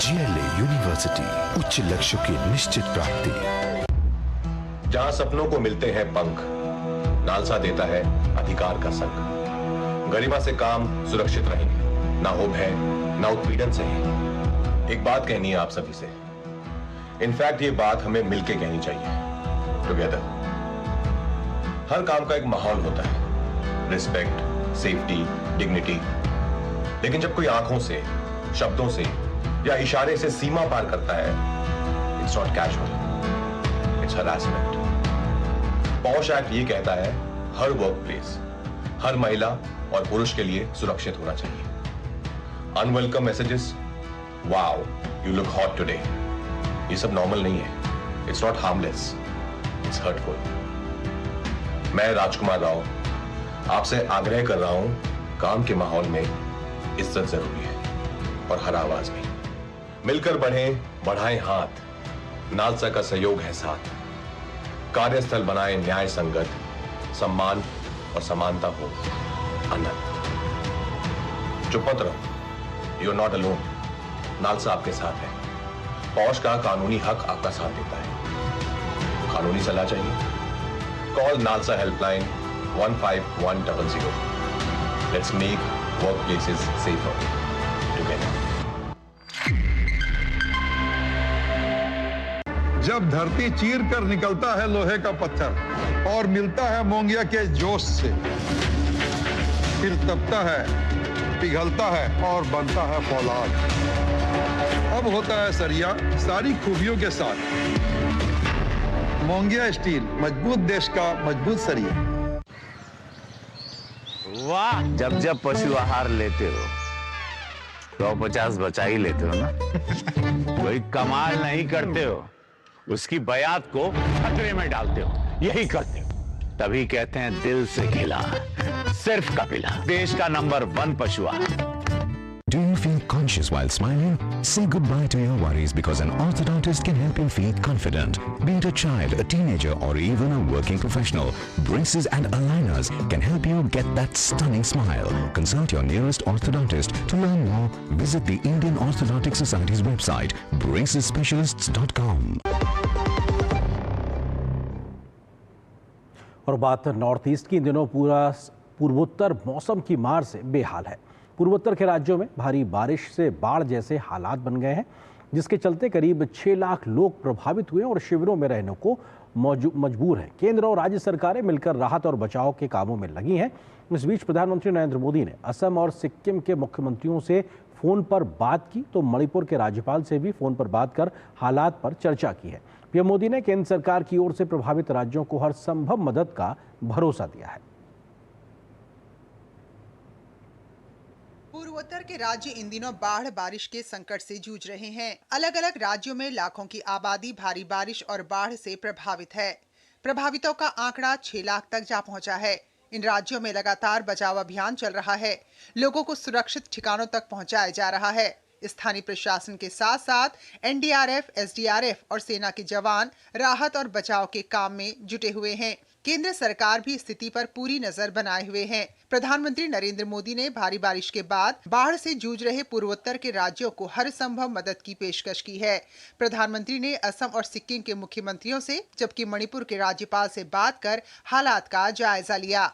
GLA यूनिवर्सिटी, उच्च लक्ष्य की निश्चित प्राप्ति। जहां सपनों को मिलते हैं पंख, नालसा देता है अधिकार का संग। गरिमा से काम सुरक्षित रहेंगे, ना हो भय ना उत्पीड़न सही। एक बात कहनी है आप सभी से, इनफैक्ट ये बात हमें मिलके कहनी चाहिए, टुगेदर। हर काम का एक माहौल होता है, रिस्पेक्ट, सेफ्टी, डिग्निटी। लेकिन जब कोई आंखों से, शब्दों से या इशारे से सीमा पार करता है, it's not casual, it's harassment. Posh act ये कहता है हर वर्क प्लेस, हर महिला और पुरुष के लिए सुरक्षित होना चाहिए। Unwelcome messages, wow you look hot today, ये सब नॉर्मल नहीं है। It's not harmless, it's hurtful. मैं राजकुमार राव आपसे आग्रह कर रहा हूं, काम के माहौल में इज्जत जरूरी है और हर आवाज में मिलकर बढ़ें, बढ़ाएं हाथ, नालसा का सहयोग है साथ। कार्यस्थल बनाए न्याय संगत, सम्मान और समानता हो अनंत। चुप मत रहो, you are not alone, NALSA आपके साथ है। पौष का कानूनी हक आपका साथ देता है। कानूनी सलाह चाहिए? Call NALSA helpline 15100। Let's make work places safer together. जब धरती चीर कर निकलता है लोहे का पत्थर और मिलता है मोंगिया के जोश से, फिर तपता है, पिघलता है और बनता है फौलाद। अब होता है सरिया सारी खूबियों के साथ। मोंगिया स्टील, मजबूत देश का मजबूत सरिया। वाह, जब जब पशु आहार लेते हो 150 बचा ही लेते हो ना। कोई कमाल नहीं करते हो, उसकी बयात को खतरे में डालते हो, यही करते हो। तभी कहते हैं दिल से खिला, सिर्फ कपिला, देश का नंबर 1 पशु आहार। Do you feel conscious while smiling? Say goodbye to your worries because an orthodontist can help you feel confident. Be it a child, a teenager, or even a working professional, braces and aligners can help you get that stunning smile. Consult your nearest orthodontist. To learn more, visit the Indian Orthodontic Society's website, bracesspecialists.com. और बात north east की, इन दिनों पूरा पूर्वोत्तर मौसम की मार से बेहाल है। पूर्वोत्तर के राज्यों में भारी बारिश से बाढ़ जैसे हालात बन गए हैं, जिसके चलते करीब 6 लाख लोग प्रभावित हुए और शिविरों में रहने को मजबूर हैं। केंद्र और राज्य सरकारें मिलकर राहत और बचाव के कामों में लगी हैं। इस बीच प्रधानमंत्री नरेंद्र मोदी ने असम और सिक्किम के मुख्यमंत्रियों से फोन पर बात की तो मणिपुर के राज्यपाल से भी फोन पर बात कर हालात पर चर्चा की है। पीएम मोदी ने केंद्र सरकार की ओर से प्रभावित राज्यों को हर संभव मदद का भरोसा दिया है। पूर्वोत्तर के राज्य इन दिनों बाढ़ बारिश के संकट से जूझ रहे हैं। अलग अलग राज्यों में लाखों की आबादी भारी बारिश और बाढ़ से प्रभावित है। प्रभावितों का आंकड़ा 6 लाख तक जा पहुंचा है। इन राज्यों में लगातार बचाव अभियान चल रहा है। लोगों को सुरक्षित ठिकानों तक पहुंचाया जा रहा है। स्थानीय प्रशासन के साथ साथ एनडीआरएफ, एसडीआरएफ और सेना के जवान राहत और बचाव के काम में जुटे हुए हैं। केंद्र सरकार भी स्थिति पर पूरी नजर बनाए हुए है। प्रधानमंत्री नरेंद्र मोदी ने भारी बारिश के बाद बाढ़ से जूझ रहे पूर्वोत्तर के राज्यों को हर संभव मदद की पेशकश की है। प्रधानमंत्री ने असम और सिक्किम के मुख्यमंत्रियों से, जबकि मणिपुर के राज्यपाल से बात कर हालात का जायजा लिया।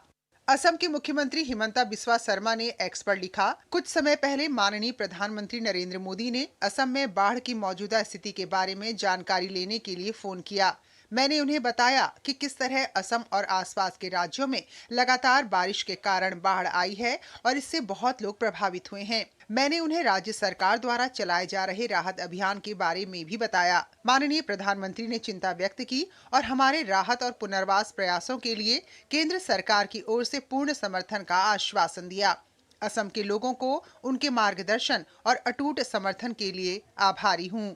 असम के मुख्यमंत्री हिमंता बिस्वा शर्मा ने एक्स पर लिखा, कुछ समय पहले माननीय प्रधानमंत्री नरेंद्र मोदी ने असम में बाढ़ की मौजूदा स्थिति के बारे में जानकारी लेने के लिए फोन किया। मैंने उन्हें बताया कि किस तरह असम और आसपास के राज्यों में लगातार बारिश के कारण बाढ़ आई है और इससे बहुत लोग प्रभावित हुए हैं। मैंने उन्हें राज्य सरकार द्वारा चलाए जा रहे राहत अभियान के बारे में भी बताया। माननीय प्रधानमंत्री ने चिंता व्यक्त की और हमारे राहत और पुनर्वास प्रयासों के लिए केंद्र सरकार की ओर से पूर्ण समर्थन का आश्वासन दिया। असम के लोगों को उनके मार्गदर्शन और अटूट समर्थन के लिए आभारी हूँ।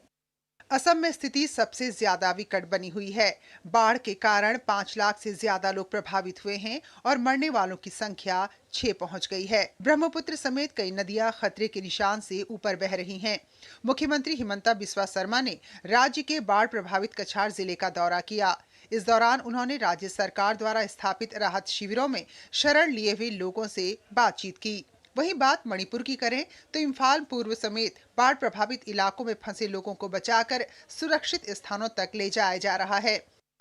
असम में स्थिति सबसे ज्यादा विकट बनी हुई है। बाढ़ के कारण 5 लाख से ज्यादा लोग प्रभावित हुए हैं और मरने वालों की संख्या 6 पहुंच गई है। ब्रह्मपुत्र समेत कई नदियां खतरे के निशान से ऊपर बह रही हैं। मुख्यमंत्री हिमंता बिस्वा शर्मा ने राज्य के बाढ़ प्रभावित कछार जिले का दौरा किया। इस दौरान उन्होंने राज्य सरकार द्वारा स्थापित राहत शिविरों में शरण लिए हुए लोगों से बातचीत की। वहीं बात मणिपुर की करें तो इम्फाल पूर्व समेत बाढ़ प्रभावित इलाकों में फंसे लोगों को बचाकर सुरक्षित स्थानों तक ले जाया जा रहा है।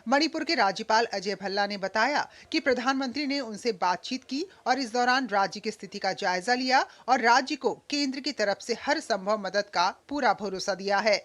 मणिपुर के राज्यपाल अजय भल्ला ने बताया कि प्रधानमंत्री ने उनसे बातचीत की और इस दौरान राज्य की स्थिति का जायजा लिया और राज्य को केंद्र की तरफ से हर संभव मदद का पूरा भरोसा दिया है।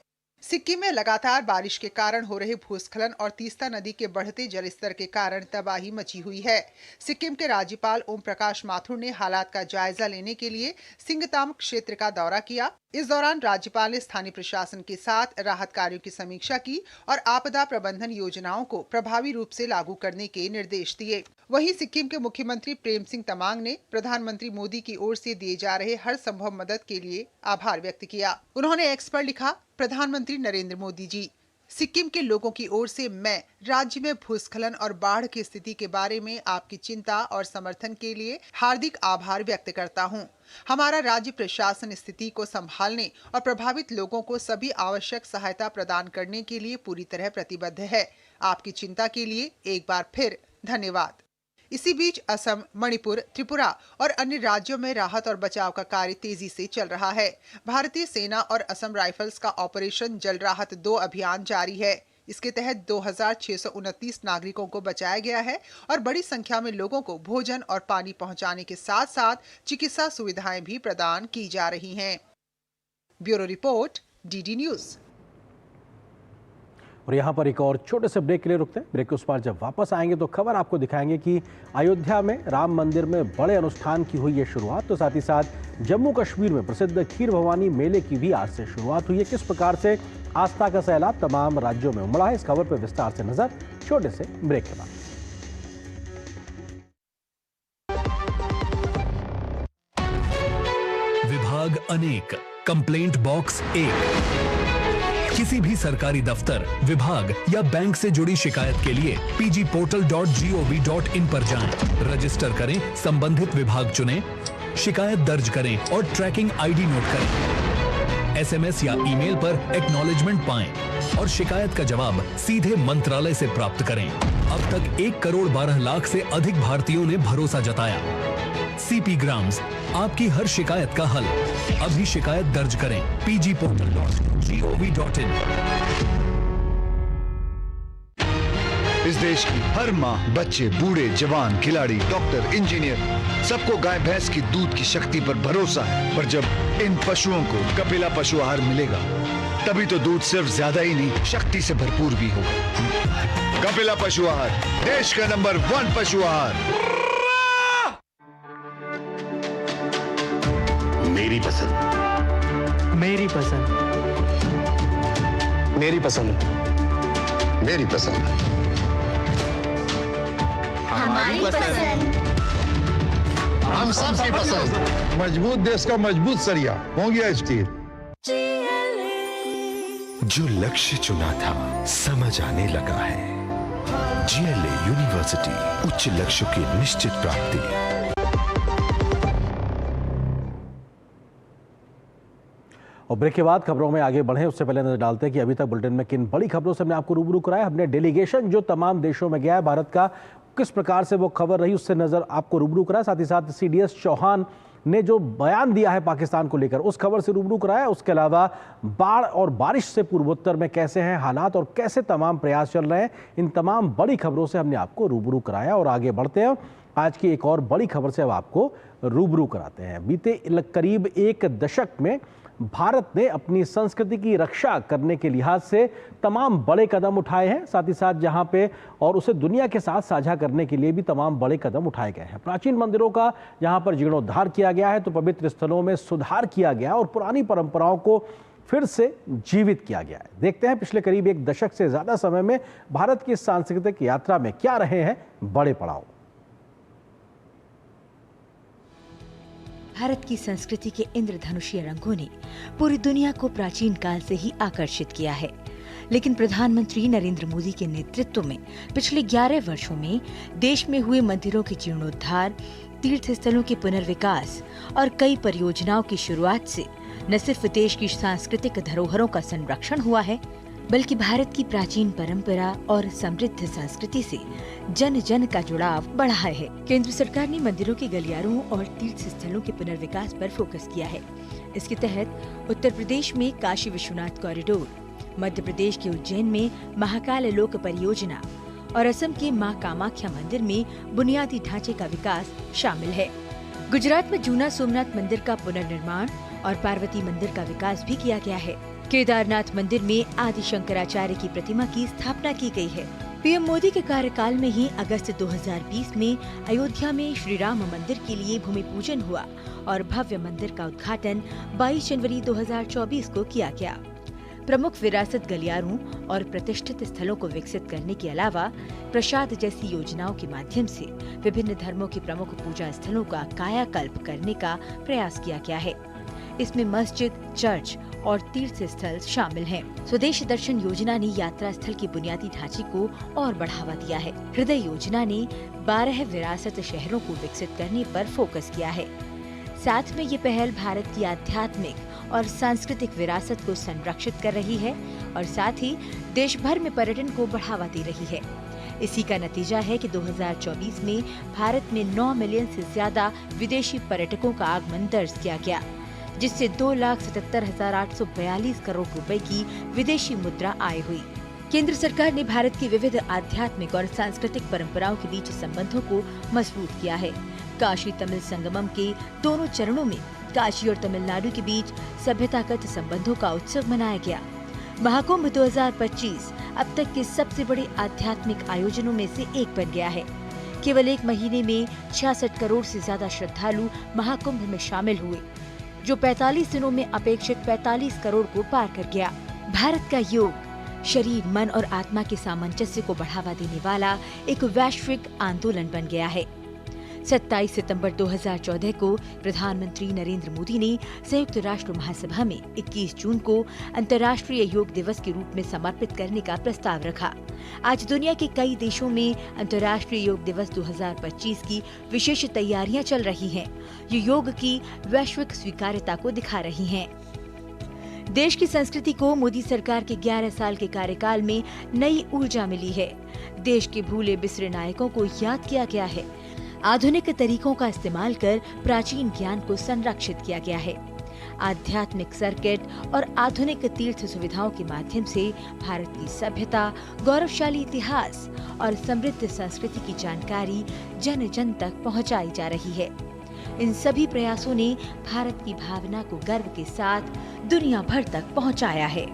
सिक्किम में लगातार बारिश के कारण हो रहे भूस्खलन और तीस्ता नदी के बढ़ते जलस्तर के कारण तबाही मची हुई है। सिक्किम के राज्यपाल ओम प्रकाश माथुर ने हालात का जायजा लेने के लिए सिंगताम क्षेत्र का दौरा किया। इस दौरान राज्यपाल ने स्थानीय प्रशासन के साथ राहत कार्यों की समीक्षा की और आपदा प्रबंधन योजनाओं को प्रभावी रूप से लागू करने के निर्देश दिए। वहीं सिक्किम के मुख्यमंत्री प्रेम सिंह तमांग ने प्रधानमंत्री मोदी की ओर से दिए जा रहे हर संभव मदद के लिए आभार व्यक्त किया। उन्होंने एक्स पर लिखा, प्रधानमंत्री नरेंद्र मोदी जी, सिक्किम के लोगों की ओर से मैं राज्य में भूस्खलन और बाढ़ की स्थिति के बारे में आपकी चिंता और समर्थन के लिए हार्दिक आभार व्यक्त करता हूं। हमारा राज्य प्रशासन स्थिति को संभालने और प्रभावित लोगों को सभी आवश्यक सहायता प्रदान करने के लिए पूरी तरह प्रतिबद्ध है। आपकी चिंता के लिए एक बार फिर धन्यवाद। इसी बीच असम, मणिपुर, त्रिपुरा और अन्य राज्यों में राहत और बचाव का कार्य तेजी से चल रहा है। भारतीय सेना और असम राइफल्स का ऑपरेशन जल राहत 2 अभियान जारी है। इसके तहत 2629 नागरिकों को बचाया गया है और बड़ी संख्या में लोगों को भोजन और पानी पहुंचाने के साथ साथ चिकित्सा सुविधाएं भी प्रदान की जा रही हैं। Bureau report, DD news. और यहाँ पर एक और छोटे से ब्रेक के लिए रुकते हैं। ब्रेक के उस पार जब वापस आएंगे तो खबर आपको दिखाएंगे कि अयोध्या में राम मंदिर में बड़े अनुष्ठान की हुई है शुरुआत। तो साथ ही साथ जम्मू कश्मीर में प्रसिद्ध खीर भवानी मेले की भी आज से शुरुआत हुई है। किस प्रकार से आस्था का सैलाब तमाम राज्यों में उमड़ा है, इस खबर पर विस्तार से नजर छोटे से ब्रेक के बाद। विभाग अनेक, कंप्लेंट बॉक्स 1। किसी भी सरकारी दफ्तर, विभाग या बैंक से जुड़ी शिकायत के लिए pgportal.gov.in पर जाएं, रजिस्टर करें, संबंधित विभाग चुनें शिकायत दर्ज करें और ट्रैकिंग आईडी नोट करें। एसएमएस या ईमेल पर एक्नॉलेजमेंट पाएं और शिकायत का जवाब सीधे मंत्रालय से प्राप्त करें। अब तक 1 करोड़ 12 लाख से अधिक भारतीयों ने भरोसा जताया। सीपी ग्राम्स, आपकी हर शिकायत का हल। अभी शिकायत दर्ज करें pgportal.gov.in। इस देश की हर माँ, बच्चे, बूढ़े, जवान, खिलाड़ी, डॉक्टर, इंजीनियर, सबको गाय भैंस की दूध की शक्ति पर भरोसा है। पर जब इन पशुओं को कपिला पशु आहार मिलेगा, तभी तो दूध सिर्फ ज्यादा ही नहीं, शक्ति से भरपूर भी होगा। कपिला पशु आहार, देश का नंबर 1 पशु आहार। मेरी पसंद, मेरी पसंद, मेरी पसंद, मेरी पसंद, हमारी पसंद, हम सबकी पसंद। मजबूत देश का मजबूत सरिया मोंगिया स्टील। जो लक्ष्य चुना था समझ आने लगा है। GLA यूनिवर्सिटी, उच्च लक्ष्य की निश्चित प्राप्ति। और ब्रेक के बाद खबरों में आगे बढ़ें उससे पहले नजर डालते हैं कि अभी तक बुलेटिन में किन बड़ी खबरों से हमने आपको रूबरू कराया। हमने डेलीगेशन जो तमाम देशों में गया है भारत का, किस प्रकार से वो खबर रही उससे नजर आपको रूबरू कराया। साथ ही साथ CDS चौहान ने जो बयान दिया है पाकिस्तान को लेकर, उस खबर से रूबरू कराया। उसके अलावा बाढ़ और बारिश से पूर्वोत्तर में कैसे हैं हालात और कैसे तमाम प्रयास चल रहे हैं, इन तमाम बड़ी खबरों से हमने आपको रूबरू कराया। और आगे बढ़ते हैं, आज की एक और बड़ी खबर से अब आपको रूबरू कराते हैं। बीते करीब 1 दशक में भारत ने अपनी संस्कृति की रक्षा करने के लिहाज से तमाम बड़े कदम उठाए हैं। साथ ही साथ जहां पे और उसे दुनिया के साथ साझा करने के लिए भी तमाम बड़े कदम उठाए गए हैं। प्राचीन मंदिरों का जहां पर जीर्णोद्धार किया गया है, तो पवित्र स्थलों में सुधार किया गया और पुरानी परंपराओं को फिर से जीवित किया गया है। देखते हैं पिछले करीब 1 दशक से ज्यादा समय में भारत की सांस्कृतिक यात्रा में क्या रहे हैं बड़े पड़ाव। भारत की संस्कृति के इंद्रधनुषीय रंगों ने पूरी दुनिया को प्राचीन काल से ही आकर्षित किया है, लेकिन प्रधानमंत्री नरेंद्र मोदी के नेतृत्व में पिछले 11 वर्षों में देश में हुए मंदिरों के जीर्णोद्धार, तीर्थ स्थलों के पुनर्विकास और कई परियोजनाओं की शुरुआत से न सिर्फ देश की सांस्कृतिक धरोहरों का संरक्षण हुआ है, बल्कि भारत की प्राचीन परंपरा और समृद्ध संस्कृति से जन जन का जुड़ाव बढ़ा है। केंद्र सरकार ने मंदिरों के गलियारों और तीर्थ स्थलों के पुनर्विकास पर फोकस किया है। इसके तहत उत्तर प्रदेश में काशी विश्वनाथ कॉरिडोर, मध्य प्रदेश के उज्जैन में महाकाल लोक परियोजना और असम के मां कामाख्या मंदिर में बुनियादी ढांचे का विकास शामिल है। गुजरात में जूना सोमनाथ मंदिर का पुनर्निर्माण और पार्वती मंदिर का विकास भी किया गया है। केदारनाथ मंदिर में आदि शंकराचार्य की प्रतिमा की स्थापना की गई है। पीएम मोदी के कार्यकाल में ही अगस्त 2020 में अयोध्या में श्री राम मंदिर के लिए भूमि पूजन हुआ और भव्य मंदिर का उद्घाटन 22 जनवरी 2024 को किया गया। प्रमुख विरासत गलियारों और प्रतिष्ठित स्थलों को विकसित करने के अलावा प्रसाद जैसी योजनाओं के माध्यम से विभिन्न धर्मों के प्रमुख पूजा स्थलों का कायाकल्प करने का प्रयास किया गया है। इसमें मस्जिद, चर्च और तीर्थ स्थल शामिल हैं। स्वदेश दर्शन योजना ने यात्रा स्थल के बुनियादी ढांचे को और बढ़ावा दिया है। हृदय योजना ने 12 विरासत शहरों को विकसित करने पर फोकस किया है। साथ में ये पहल भारत की आध्यात्मिक और सांस्कृतिक विरासत को संरक्षित कर रही है और साथ ही देश भर में पर्यटन को बढ़ावा दे रही है। इसी का नतीजा है कि 2024 में भारत में 9 मिलियन से ज्यादा विदेशी पर्यटकों का आगमन दर्ज किया गया, जिससे 2,77,842 करोड़ रुपए की विदेशी मुद्रा आय हुई। केंद्र सरकार ने भारत की विविध आध्यात्मिक और सांस्कृतिक परंपराओं के बीच संबंधों को मजबूत किया है। काशी तमिल संगमम के दोनों चरणों में काशी और तमिलनाडु के बीच सभ्यतागत संबंधों का उत्सव मनाया गया। महाकुंभ 2025 अब तक के सबसे बड़े आध्यात्मिक आयोजनों में से एक बन गया है। केवल एक महीने में 66 करोड़ से ज्यादा श्रद्धालु महाकुंभ में शामिल हुए, जो 45 दिनों में अपेक्षित 45 करोड़ को पार कर गया। भारत का योग शरीर, मन और आत्मा के सामंजस्य को बढ़ावा देने वाला एक वैश्विक आंदोलन बन गया है। 27 सितंबर 2014 को प्रधानमंत्री नरेंद्र मोदी ने संयुक्त राष्ट्र महासभा में 21 जून को अंतर्राष्ट्रीय योग दिवस के रूप में समर्पित करने का प्रस्ताव रखा। आज दुनिया के कई देशों में अंतर्राष्ट्रीय योग दिवस 2025 की विशेष तैयारियां चल रही हैं। ये योग की वैश्विक स्वीकार्यता को दिखा रही हैं। देश की संस्कृति को मोदी सरकार के 11 साल के कार्यकाल में नई ऊर्जा मिली है। देश के भूले बिसरे नायकों को याद किया गया है। आधुनिक तरीकों का इस्तेमाल कर प्राचीन ज्ञान को संरक्षित किया गया है। आध्यात्मिक सर्किट और आधुनिक तीर्थ सुविधाओं के माध्यम से भारत की सभ्यता, गौरवशाली इतिहास और समृद्ध संस्कृति की जानकारी जन जन तक पहुंचाई जा रही है। इन सभी प्रयासों ने भारत की भावना को गर्व के साथ दुनिया भर तक पहुंचाया है।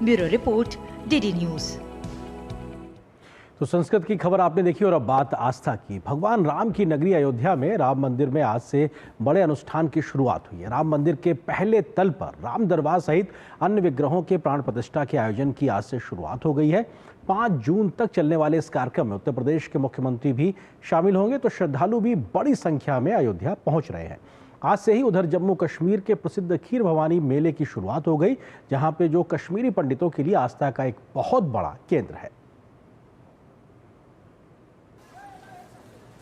Bureau report, DD news. तो संस्कृत की खबर आपने देखी और अब बात आस्था की। भगवान राम की नगरी अयोध्या में राम मंदिर में आज से बड़े अनुष्ठान की शुरुआत हुई है। राम मंदिर के पहले तल पर राम दरबार सहित अन्य विग्रहों के प्राण प्रतिष्ठा के आयोजन की आज से शुरुआत हो गई है। 5 जून तक चलने वाले इस कार्यक्रम में उत्तर प्रदेश के मुख्यमंत्री भी शामिल होंगे, तो श्रद्धालु भी बड़ी संख्या में अयोध्या पहुंच रहे हैं। आज से ही उधर जम्मू कश्मीर के प्रसिद्ध खीर भवानी मेले की शुरुआत हो गई, जहां पे जो कश्मीरी पंडितों के लिए आस्था का एक बहुत बड़ा केंद्र है।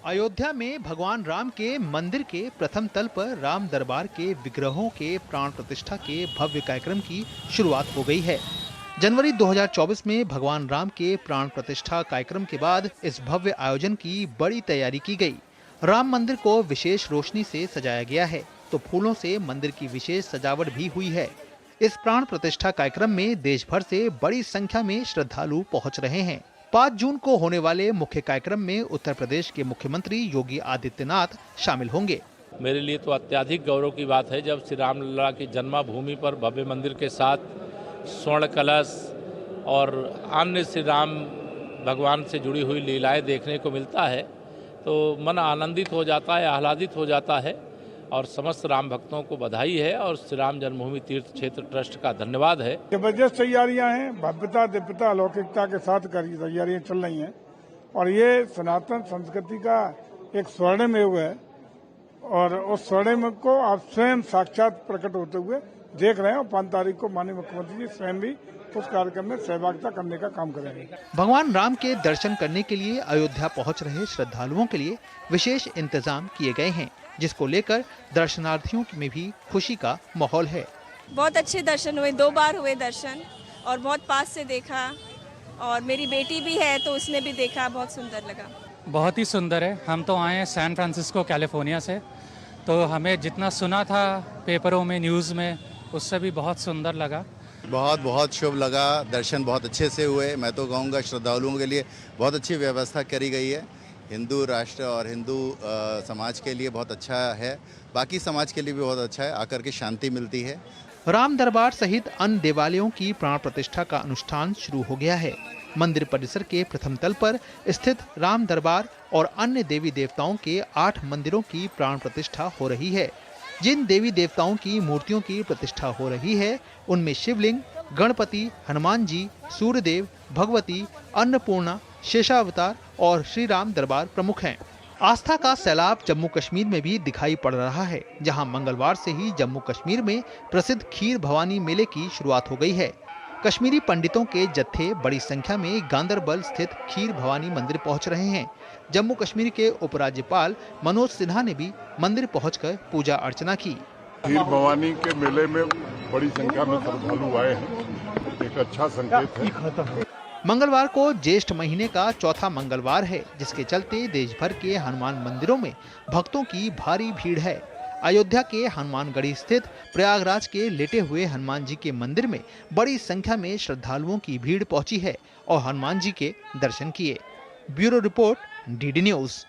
अयोध्या में भगवान राम के मंदिर के प्रथम तल पर राम दरबार के विग्रहों के प्राण प्रतिष्ठा के भव्य कार्यक्रम की शुरुआत हो गई है। जनवरी 2024 में भगवान राम के प्राण प्रतिष्ठा कार्यक्रम के बाद इस भव्य आयोजन की बड़ी तैयारी की गई। राम मंदिर को विशेष रोशनी से सजाया गया है, तो फूलों से मंदिर की विशेष सजावट भी हुई है। इस प्राण प्रतिष्ठा कार्यक्रम में देश भर से बड़ी संख्या में श्रद्धालु पहुंच रहे हैं। 5 जून को होने वाले मुख्य कार्यक्रम में उत्तर प्रदेश के मुख्यमंत्री योगी आदित्यनाथ शामिल होंगे। मेरे लिए तो अत्यधिक गौरव की बात है जब श्री रामलला की जन्मभूमि पर भव्य मंदिर के साथ स्वर्ण कलश और अन्य श्री राम भगवान से जुड़ी हुई लीलाएं देखने को मिलता है, तो मन आनंदित हो जाता है, आह्लादित हो जाता है। और समस्त राम भक्तों को बधाई है और श्री राम जन्मभूमि तीर्थ क्षेत्र ट्रस्ट का धन्यवाद है। जबरदस्त तैयारियां हैं, भव्यता दिव्यता अलौकिकता के साथ तैयारियां चल रही हैं और ये सनातन संस्कृति का एक स्वर्णिम युग है और उस स्वर्णिम को आप स्वयं साक्षात प्रकट होते हुए देख रहे हैं। और 5 तारीख को माननीय मुख्यमंत्री जी स्वयं भी उस कार्यक्रम में सहभागिता करने का काम करेंगे। भगवान राम के दर्शन करने के लिए अयोध्या पहुंच रहे श्रद्धालुओं के लिए विशेष इंतजाम किए गए हैं, जिसको लेकर दर्शनार्थियों में भी खुशी का माहौल है। बहुत अच्छे दर्शन हुए, 2 बार हुए दर्शन और बहुत पास से देखा और मेरी बेटी भी है तो उसने भी देखा, बहुत सुंदर लगा। बहुत ही सुंदर है। हम तो आए हैं सैन फ्रांसिस्को कैलिफोर्निया से, तो हमें जितना सुना था पेपरों में, न्यूज़ में, उससे भी बहुत सुंदर लगा। बहुत शुभ लगा। दर्शन बहुत अच्छे से हुए। मैं तो कहूँगा श्रद्धालुओं के लिए बहुत अच्छी व्यवस्था करी गई है। हिंदू राष्ट्र और हिंदू समाज के लिए बहुत अच्छा है, बाकी समाज के लिए भी बहुत अच्छा है। आकर के शांति मिलती है। राम दरबार सहित अन्य देवालयों की प्राण प्रतिष्ठा का अनुष्ठान शुरू हो गया है। मंदिर परिसर के प्रथम तल पर स्थित राम दरबार और अन्य देवी देवताओं के 8 मंदिरों की प्राण प्रतिष्ठा हो रही है। जिन देवी देवताओं की मूर्तियों की प्रतिष्ठा हो रही है उनमें शिवलिंग, गणपति, हनुमान जी, सूर्यदेव, भगवती, अन्नपूर्णा, शेषावतार और श्री राम दरबार प्रमुख हैं। आस्था का सैलाब जम्मू कश्मीर में भी दिखाई पड़ रहा है, जहां मंगलवार से ही जम्मू कश्मीर में प्रसिद्ध खीर भवानी मेले की शुरुआत हो गई है। कश्मीरी पंडितों के जत्थे बड़ी संख्या में गांदरबल स्थित खीर भवानी मंदिर पहुंच रहे हैं। जम्मू कश्मीर के उपराज्यपाल मनोज सिन्हा ने भी मंदिर पहुंचकर पूजा अर्चना की। खीर भवानी के मेले में बड़ी संख्या में श्रद्धालु आए हैं, एक अच्छा संकेत है। मंगलवार को ज्येष्ठ महीने का चौथा मंगलवार है, जिसके चलते देश भर के हनुमान मंदिरों में भक्तों की भारी भीड़ है। अयोध्या के हनुमानगढ़ी स्थित प्रयागराज के लेटे हुए हनुमान जी के मंदिर में बड़ी संख्या में श्रद्धालुओं की भीड़ पहुंची है और हनुमान जी के दर्शन किए। Bureau report, DD news.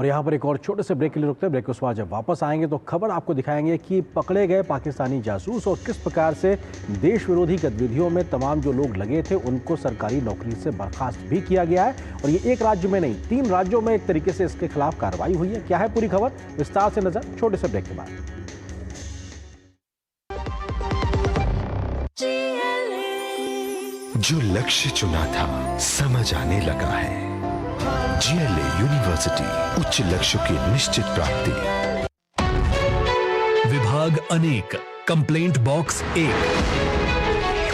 और यहाँ पर एक और छोटे से ब्रेक के लिए रुकते हैं। ब्रेक के बाद जब वापस आएंगे तो खबर आपको दिखाएंगे कि पकड़े गए पाकिस्तानी जासूस और किस प्रकार से देश विरोधी गतिविधियों में तमाम जो लोग लगे थे उनको सरकारी नौकरी से बर्खास्त भी किया गया है। और ये एक राज्य में नहीं, 3 राज्यों में एक तरीके से इसके खिलाफ कार्रवाई हुई है। क्या है पूरी खबर, विस्तार से नजर छोटे से ब्रेक के बाद। जो लक्ष्य चुना था समझ आने लगा है। GLA यूनिवर्सिटी, उच्च लक्ष्यों की निश्चित प्राप्ति। विभाग अनेक, कंप्लेंट बॉक्स 1।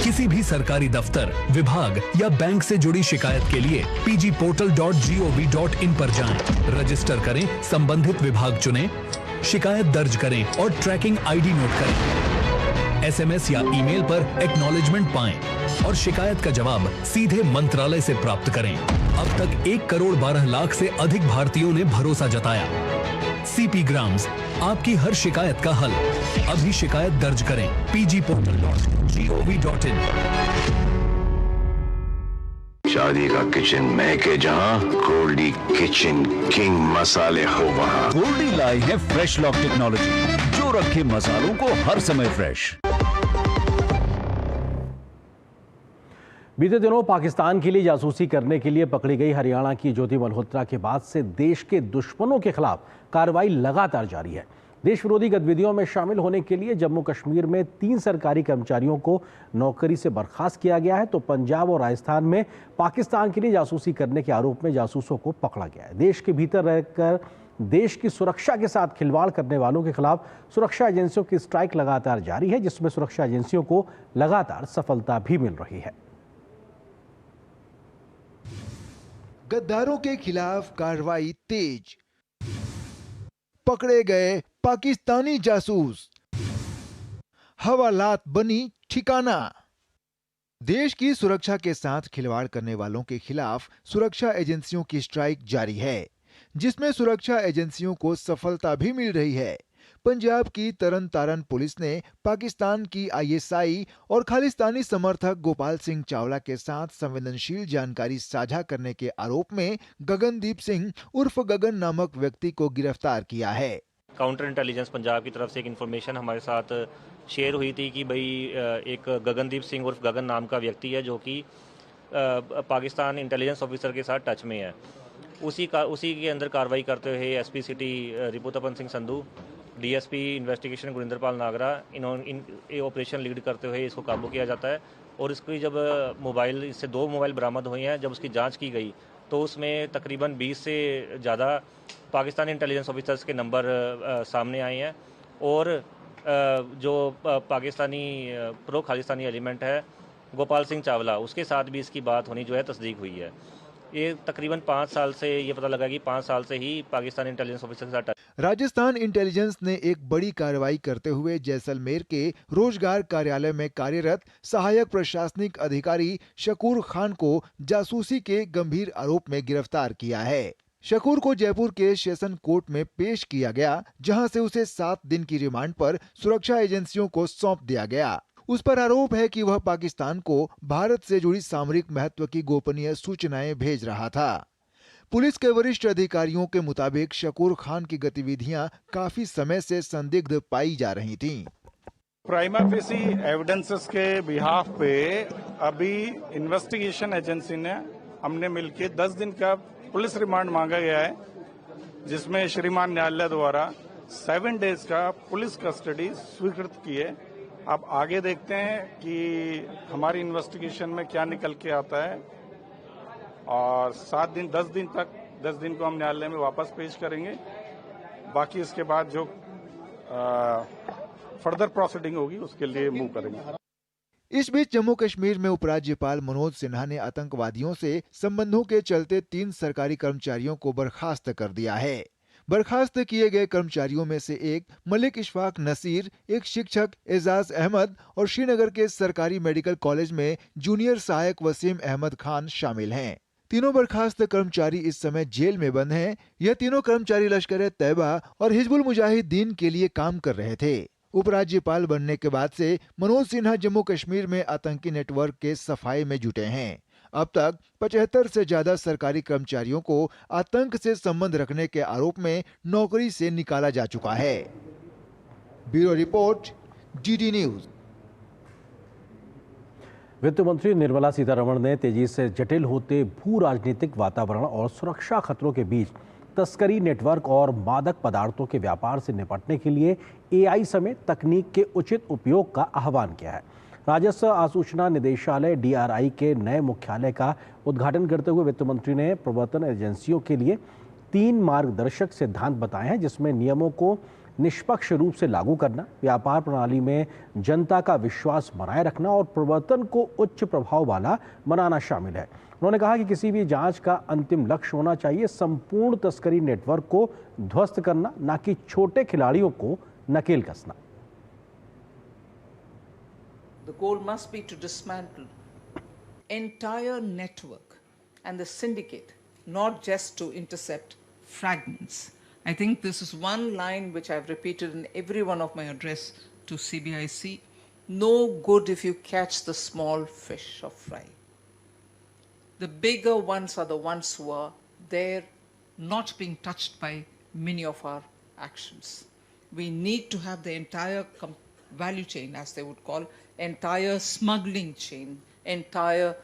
किसी भी सरकारी दफ्तर, विभाग या बैंक से जुड़ी शिकायत के लिए pgportal.gov.in पर जाएं, रजिस्टर करें, संबंधित विभाग चुनें, शिकायत दर्ज करें और ट्रैकिंग आईडी नोट करें। SMS या ईमेल पर एक्नॉलेजमेंट पाएं और शिकायत का जवाब सीधे मंत्रालय से प्राप्त करें। अब तक 1 करोड़ 12 लाख से अधिक भारतीयों ने भरोसा जताया। CP ग्राम्स, आपकी हर शिकायत का हल। अभी शिकायत दर्ज करें pgportal.gov.in। शादी का किचन महके जहां, गोल्डी किचन किंग मसाले हो वहां। गोल्डी लाई है फ्रेश लॉक टेक्नोलॉजी, जो रखे मसालों को हर समय फ्रेश। बीते दिनों पाकिस्तान के लिए जासूसी करने के लिए पकड़ी गई हरियाणा की ज्योति मल्होत्रा के बाद से देश के दुश्मनों के खिलाफ कार्रवाई लगातार जारी है। देश विरोधी गतिविधियों में शामिल होने के लिए जम्मू कश्मीर में 3 सरकारी कर्मचारियों को नौकरी से बर्खास्त किया गया है, तो पंजाब और राजस्थान में पाकिस्तान के लिए जासूसी करने के आरोप में जासूसों को पकड़ा गया है। देश के भीतर रहकर देश की सुरक्षा के साथ खिलवाड़ करने वालों के खिलाफ सुरक्षा एजेंसियों की स्ट्राइक लगातार जारी है, जिसमें सुरक्षा एजेंसियों को लगातार सफलता भी मिल रही है। गद्दारों के खिलाफ कार्रवाई तेज, पकड़े गए पाकिस्तानी जासूस, हवालात बनी ठिकाना। देश की सुरक्षा के साथ खिलवाड़ करने वालों के खिलाफ सुरक्षा एजेंसियों की स्ट्राइक जारी है, जिसमें सुरक्षा एजेंसियों को सफलता भी मिल रही है। पंजाब की तरन तारण पुलिस ने पाकिस्तान की ISI और खालिस्तानी समर्थक गोपाल सिंह चावला के साथ संवेदनशील जानकारी साझा करने के आरोप में गगनदीप सिंह उर्फ गगन नामक व्यक्ति को गिरफ्तार किया है। काउंटर इंटेलिजेंस पंजाब की तरफ से एक इन्फॉर्मेशन हमारे साथ शेयर हुई थी कि भाई एक गगनदीप सिंह उर्फ गगन नाम का व्यक्ति है जो कि पाकिस्तान इंटेलिजेंस ऑफिसर के साथ टच में है। उसी के अंदर कार्रवाई करते हुए SP city Riputapan Singh Sandhu, DSP investigation Gurinderpal Nagra इन्होंने ऑपरेशन लीड करते हुए इसको काबू किया जाता है। और इसकी जब इससे 2 मोबाइल बरामद हुए हैं, जब उसकी जांच की गई तो उसमें तकरीबन 20 से ज़्यादा पाकिस्तानी इंटेलिजेंस ऑफिसर्स के नंबर सामने आए हैं। और जो पाकिस्तानी प्रो खालिस्तानी एलिमेंट है गोपाल सिंह चावला, उसके साथ भी इसकी बात होनी जो है तस्दीक हुई है। ये तकरीबन 5 साल से ये पता लगा कि 5 साल से ही पाकिस्तानी इंटेलिजेंस ऑफिसर के साथ। राजस्थान इंटेलिजेंस ने एक बड़ी कार्रवाई करते हुए जैसलमेर के रोजगार कार्यालय में कार्यरत सहायक प्रशासनिक अधिकारी शकूर खान को जासूसी के गंभीर आरोप में गिरफ्तार किया है। शकूर को जयपुर के सेशन कोर्ट में पेश किया गया, जहां से उसे 7 दिन की रिमांड पर सुरक्षा एजेंसियों को सौंप दिया गया। उस पर आरोप है कि वह पाकिस्तान को भारत से जुड़ी सामरिक महत्व की गोपनीय सूचनाएं भेज रहा था। पुलिस के वरिष्ठ अधिकारियों के मुताबिक शकूर खान की गतिविधियां काफी समय से संदिग्ध पाई जा रही थीं। प्राइमा फेसी एविडेंसेस के बिहाफ पे अभी इन्वेस्टिगेशन एजेंसी ने हमने मिलकर 10 दिन का पुलिस रिमांड मांगा गया है, जिसमें श्रीमान न्यायालय द्वारा 7 डेज का पुलिस कस्टडी स्वीकृत की है। अब आगे देखते हैं कि हमारी इन्वेस्टिगेशन में क्या निकल के आता है, और 10 दिन को हम न्यायालय में वापस पेश करेंगे। बाकी इसके बाद जो फर्दर प्रोसीडिंग होगी उसके लिए मूव करेंगे। इस बीच जम्मू कश्मीर में उपराज्यपाल मनोज सिन्हा ने आतंकवादियों से संबंधों के चलते 3 सरकारी कर्मचारियों को बर्खास्त कर दिया है। बर्खास्त किए गए कर्मचारियों में से एक मलिक इशफाक नसीर, एक शिक्षक एजाज अहमद और श्रीनगर के सरकारी मेडिकल कॉलेज में जूनियर सहायक वसीम अहमद खान शामिल हैं। तीनों बर्खास्त कर्मचारी इस समय जेल में बंद हैं। यह तीनों कर्मचारी लश्कर तैयबा और हिजबुल मुजाहिदीन के लिए काम कर रहे थे। उपराज्यपाल बनने के बाद से मनोज सिन्हा जम्मू कश्मीर में आतंकी नेटवर्क के सफाई में जुटे हैं। अब तक 75 से ज्यादा सरकारी कर्मचारियों को आतंक से संबंध रखने के आरोप में नौकरी से निकाला जा चुका है। Bureau report, DD news. वित्त मंत्री निर्मला सीतारमण ने तेजी से जटिल होते भू राजनीतिक वातावरण और सुरक्षा खतरों के बीच तस्करी नेटवर्क और मादक पदार्थों के व्यापार से निपटने के लिए AI समेत तकनीक के उचित उपयोग का आह्वान किया है। राजस्व आसूचना निदेशालय DRI के नए मुख्यालय का उद्घाटन करते हुए वित्त मंत्री ने प्रवर्तन एजेंसियों के लिए 3 मार्गदर्शक सिद्धांत बताए हैं, जिसमें नियमों को निष्पक्ष रूप से लागू करना, व्यापार प्रणाली में जनता का विश्वास बनाए रखना और प्रवर्तन को उच्च प्रभाव वाला बनाना शामिल है। उन्होंने कहा कि किसी भी जांच का अंतिम लक्ष्य होना चाहिए संपूर्ण तस्करी नेटवर्क को ध्वस्त करना, न कि छोटे खिलाड़ियों को नकेल कसना। The goal must be to dismantle entire network and the syndicate, not just to intercept fragments. I think this is one line which I've repeated in every one of my address to CBIC. No good if you catch the small fish of fry. The bigger ones are the ones who are there, not being touched by many of our actions. We need to have the entire value chain, as they would call, entire smuggling chain, entire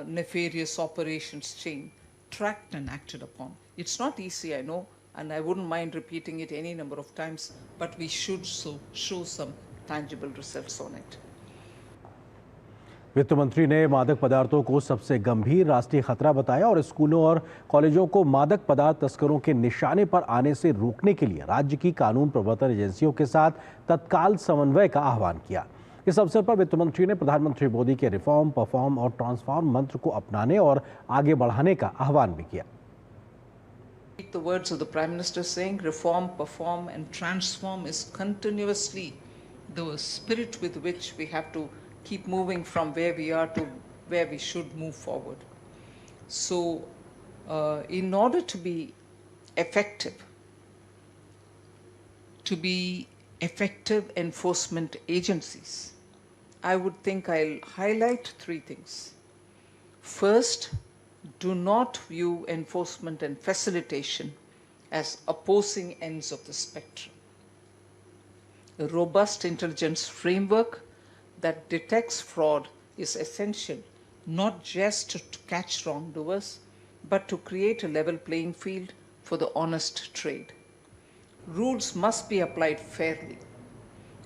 nefarious operations chain, tracked and acted upon. It's not easy, I know, and I wouldn't mind repeating it any number of times, but we should show some tangible results on it. वित्त मंत्री ने मादक पदार्थों को सबसे गंभीर राष्ट्रीय खतरा बताया और स्कूलों और कॉलेजों को मादक पदार्थ तस्करों के निशाने पर आने से रोकने के लिए राज्य की कानून प्रवर्तन एजेंसियों के साथ तत्काल समन्वय का आह्वान किया। इस अवसर पर वित्त मंत्री ने प्रधानमंत्री मोदी के रिफॉर्म, परफॉर्म और ट्रांसफॉर्म मंत्र को अपनाने और आगे बढ़ाने का आह्वान भी किया। The words of the Prime Minister saying, reform, perform and transform is continuously the spirit with which we have to keep moving from where we are to where we should move forward. So, in order to be effective enforcement agencies, I would think I'll highlight 3 things. First, do not view enforcement and facilitation as opposing ends of the spectrum. A robust intelligence framework that detects fraud is essential, not just to catch wrongdoers, but to create a level playing field for the honest trade. Rules must be applied fairly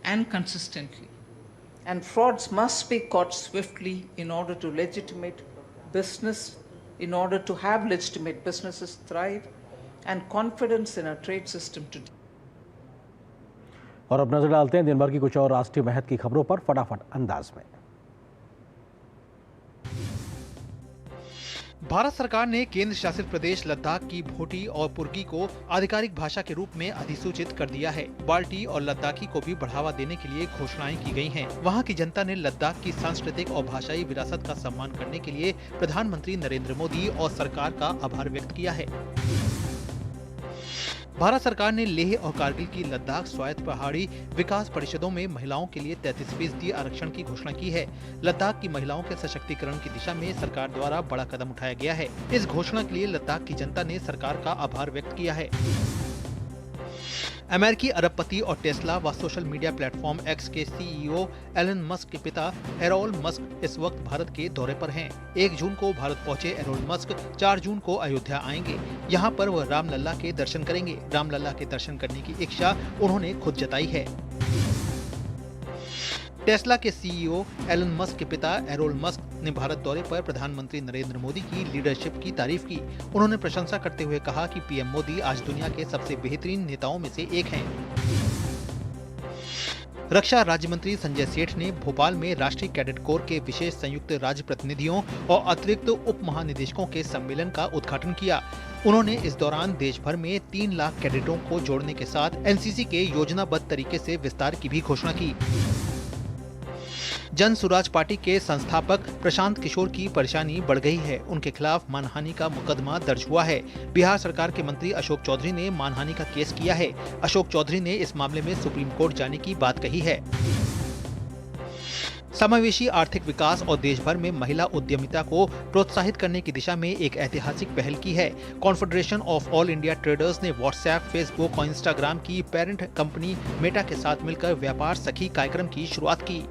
and consistently, and frauds must be caught swiftly in order to have legitimate businesses thrive and confidence in our trade system to. और अब नजर डालते हैं दिन भर की कुछ और राष्ट्रीय महत्व की खबरों पर फटाफट अंदाज में। भारत सरकार ने केंद्र शासित प्रदेश लद्दाख की भोटी और पुर्गी को आधिकारिक भाषा के रूप में अधिसूचित कर दिया है। बाल्टी और लद्दाखी को भी बढ़ावा देने के लिए घोषणाएं की गई हैं। वहां की जनता ने लद्दाख की सांस्कृतिक और भाषाई विरासत का सम्मान करने के लिए प्रधानमंत्री नरेंद्र मोदी और सरकार का आभार व्यक्त किया है। भारत सरकार ने लेह और कारगिल की लद्दाख स्वायत्त पहाड़ी विकास परिषदों में महिलाओं के लिए 33% आरक्षण की घोषणा की है। लद्दाख की महिलाओं के सशक्तिकरण की दिशा में सरकार द्वारा बड़ा कदम उठाया गया है। इस घोषणा के लिए लद्दाख की जनता ने सरकार का आभार व्यक्त किया है। अमेरिकी अरबपति और टेस्ला व सोशल मीडिया प्लेटफॉर्म एक्स के CEO एलन मस्क के पिता एरोल मस्क इस वक्त भारत के दौरे पर हैं। 1 जून को भारत पहुंचे एरोल मस्क 4 जून को अयोध्या आएंगे। यहां पर वह रामलला के दर्शन करेंगे। रामलला के दर्शन करने की इच्छा उन्होंने खुद जताई है। टेस्ला के CEO एलन मस्क के पिता एरोल मस्क ने भारत दौरे पर प्रधानमंत्री नरेंद्र मोदी की लीडरशिप की तारीफ की। उन्होंने प्रशंसा करते हुए कहा कि पीएम मोदी आज दुनिया के सबसे बेहतरीन नेताओं में से एक हैं। रक्षा राज्य मंत्री संजय सेठ ने भोपाल में राष्ट्रीय कैडेट कोर के विशेष संयुक्त राज्य प्रतिनिधियों और अतिरिक्त उप महानिदेशकों के सम्मेलन का उद्घाटन किया। उन्होंने इस दौरान देश भर में 3 लाख कैडेटों को जोड़ने के साथ एनसीसी के योजनाबद्ध तरीके से विस्तार की भी घोषणा की। जन सुराज पार्टी के संस्थापक प्रशांत किशोर की परेशानी बढ़ गई है। उनके खिलाफ मानहानि का मुकदमा दर्ज हुआ है। बिहार सरकार के मंत्री अशोक चौधरी ने मानहानि का केस किया है। अशोक चौधरी ने इस मामले में सुप्रीम कोर्ट जाने की बात कही है। समावेशी आर्थिक विकास और देश भर में महिला उद्यमिता को प्रोत्साहित करने की दिशा में एक ऐतिहासिक पहल की है। Confederation of all India traders ने व्हाट्सएप, फेसबुक और इंस्टाग्राम की पेरेंट कंपनी मेटा के साथ मिलकर व्यापार सखी कार्यक्रम की शुरुआत की।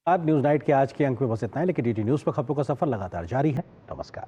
न्यूज़ नाइट के आज के अंक में बस इतना है, लेकिन DD न्यूज़ पर खबरों का सफर लगातार जारी है। नमस्कार।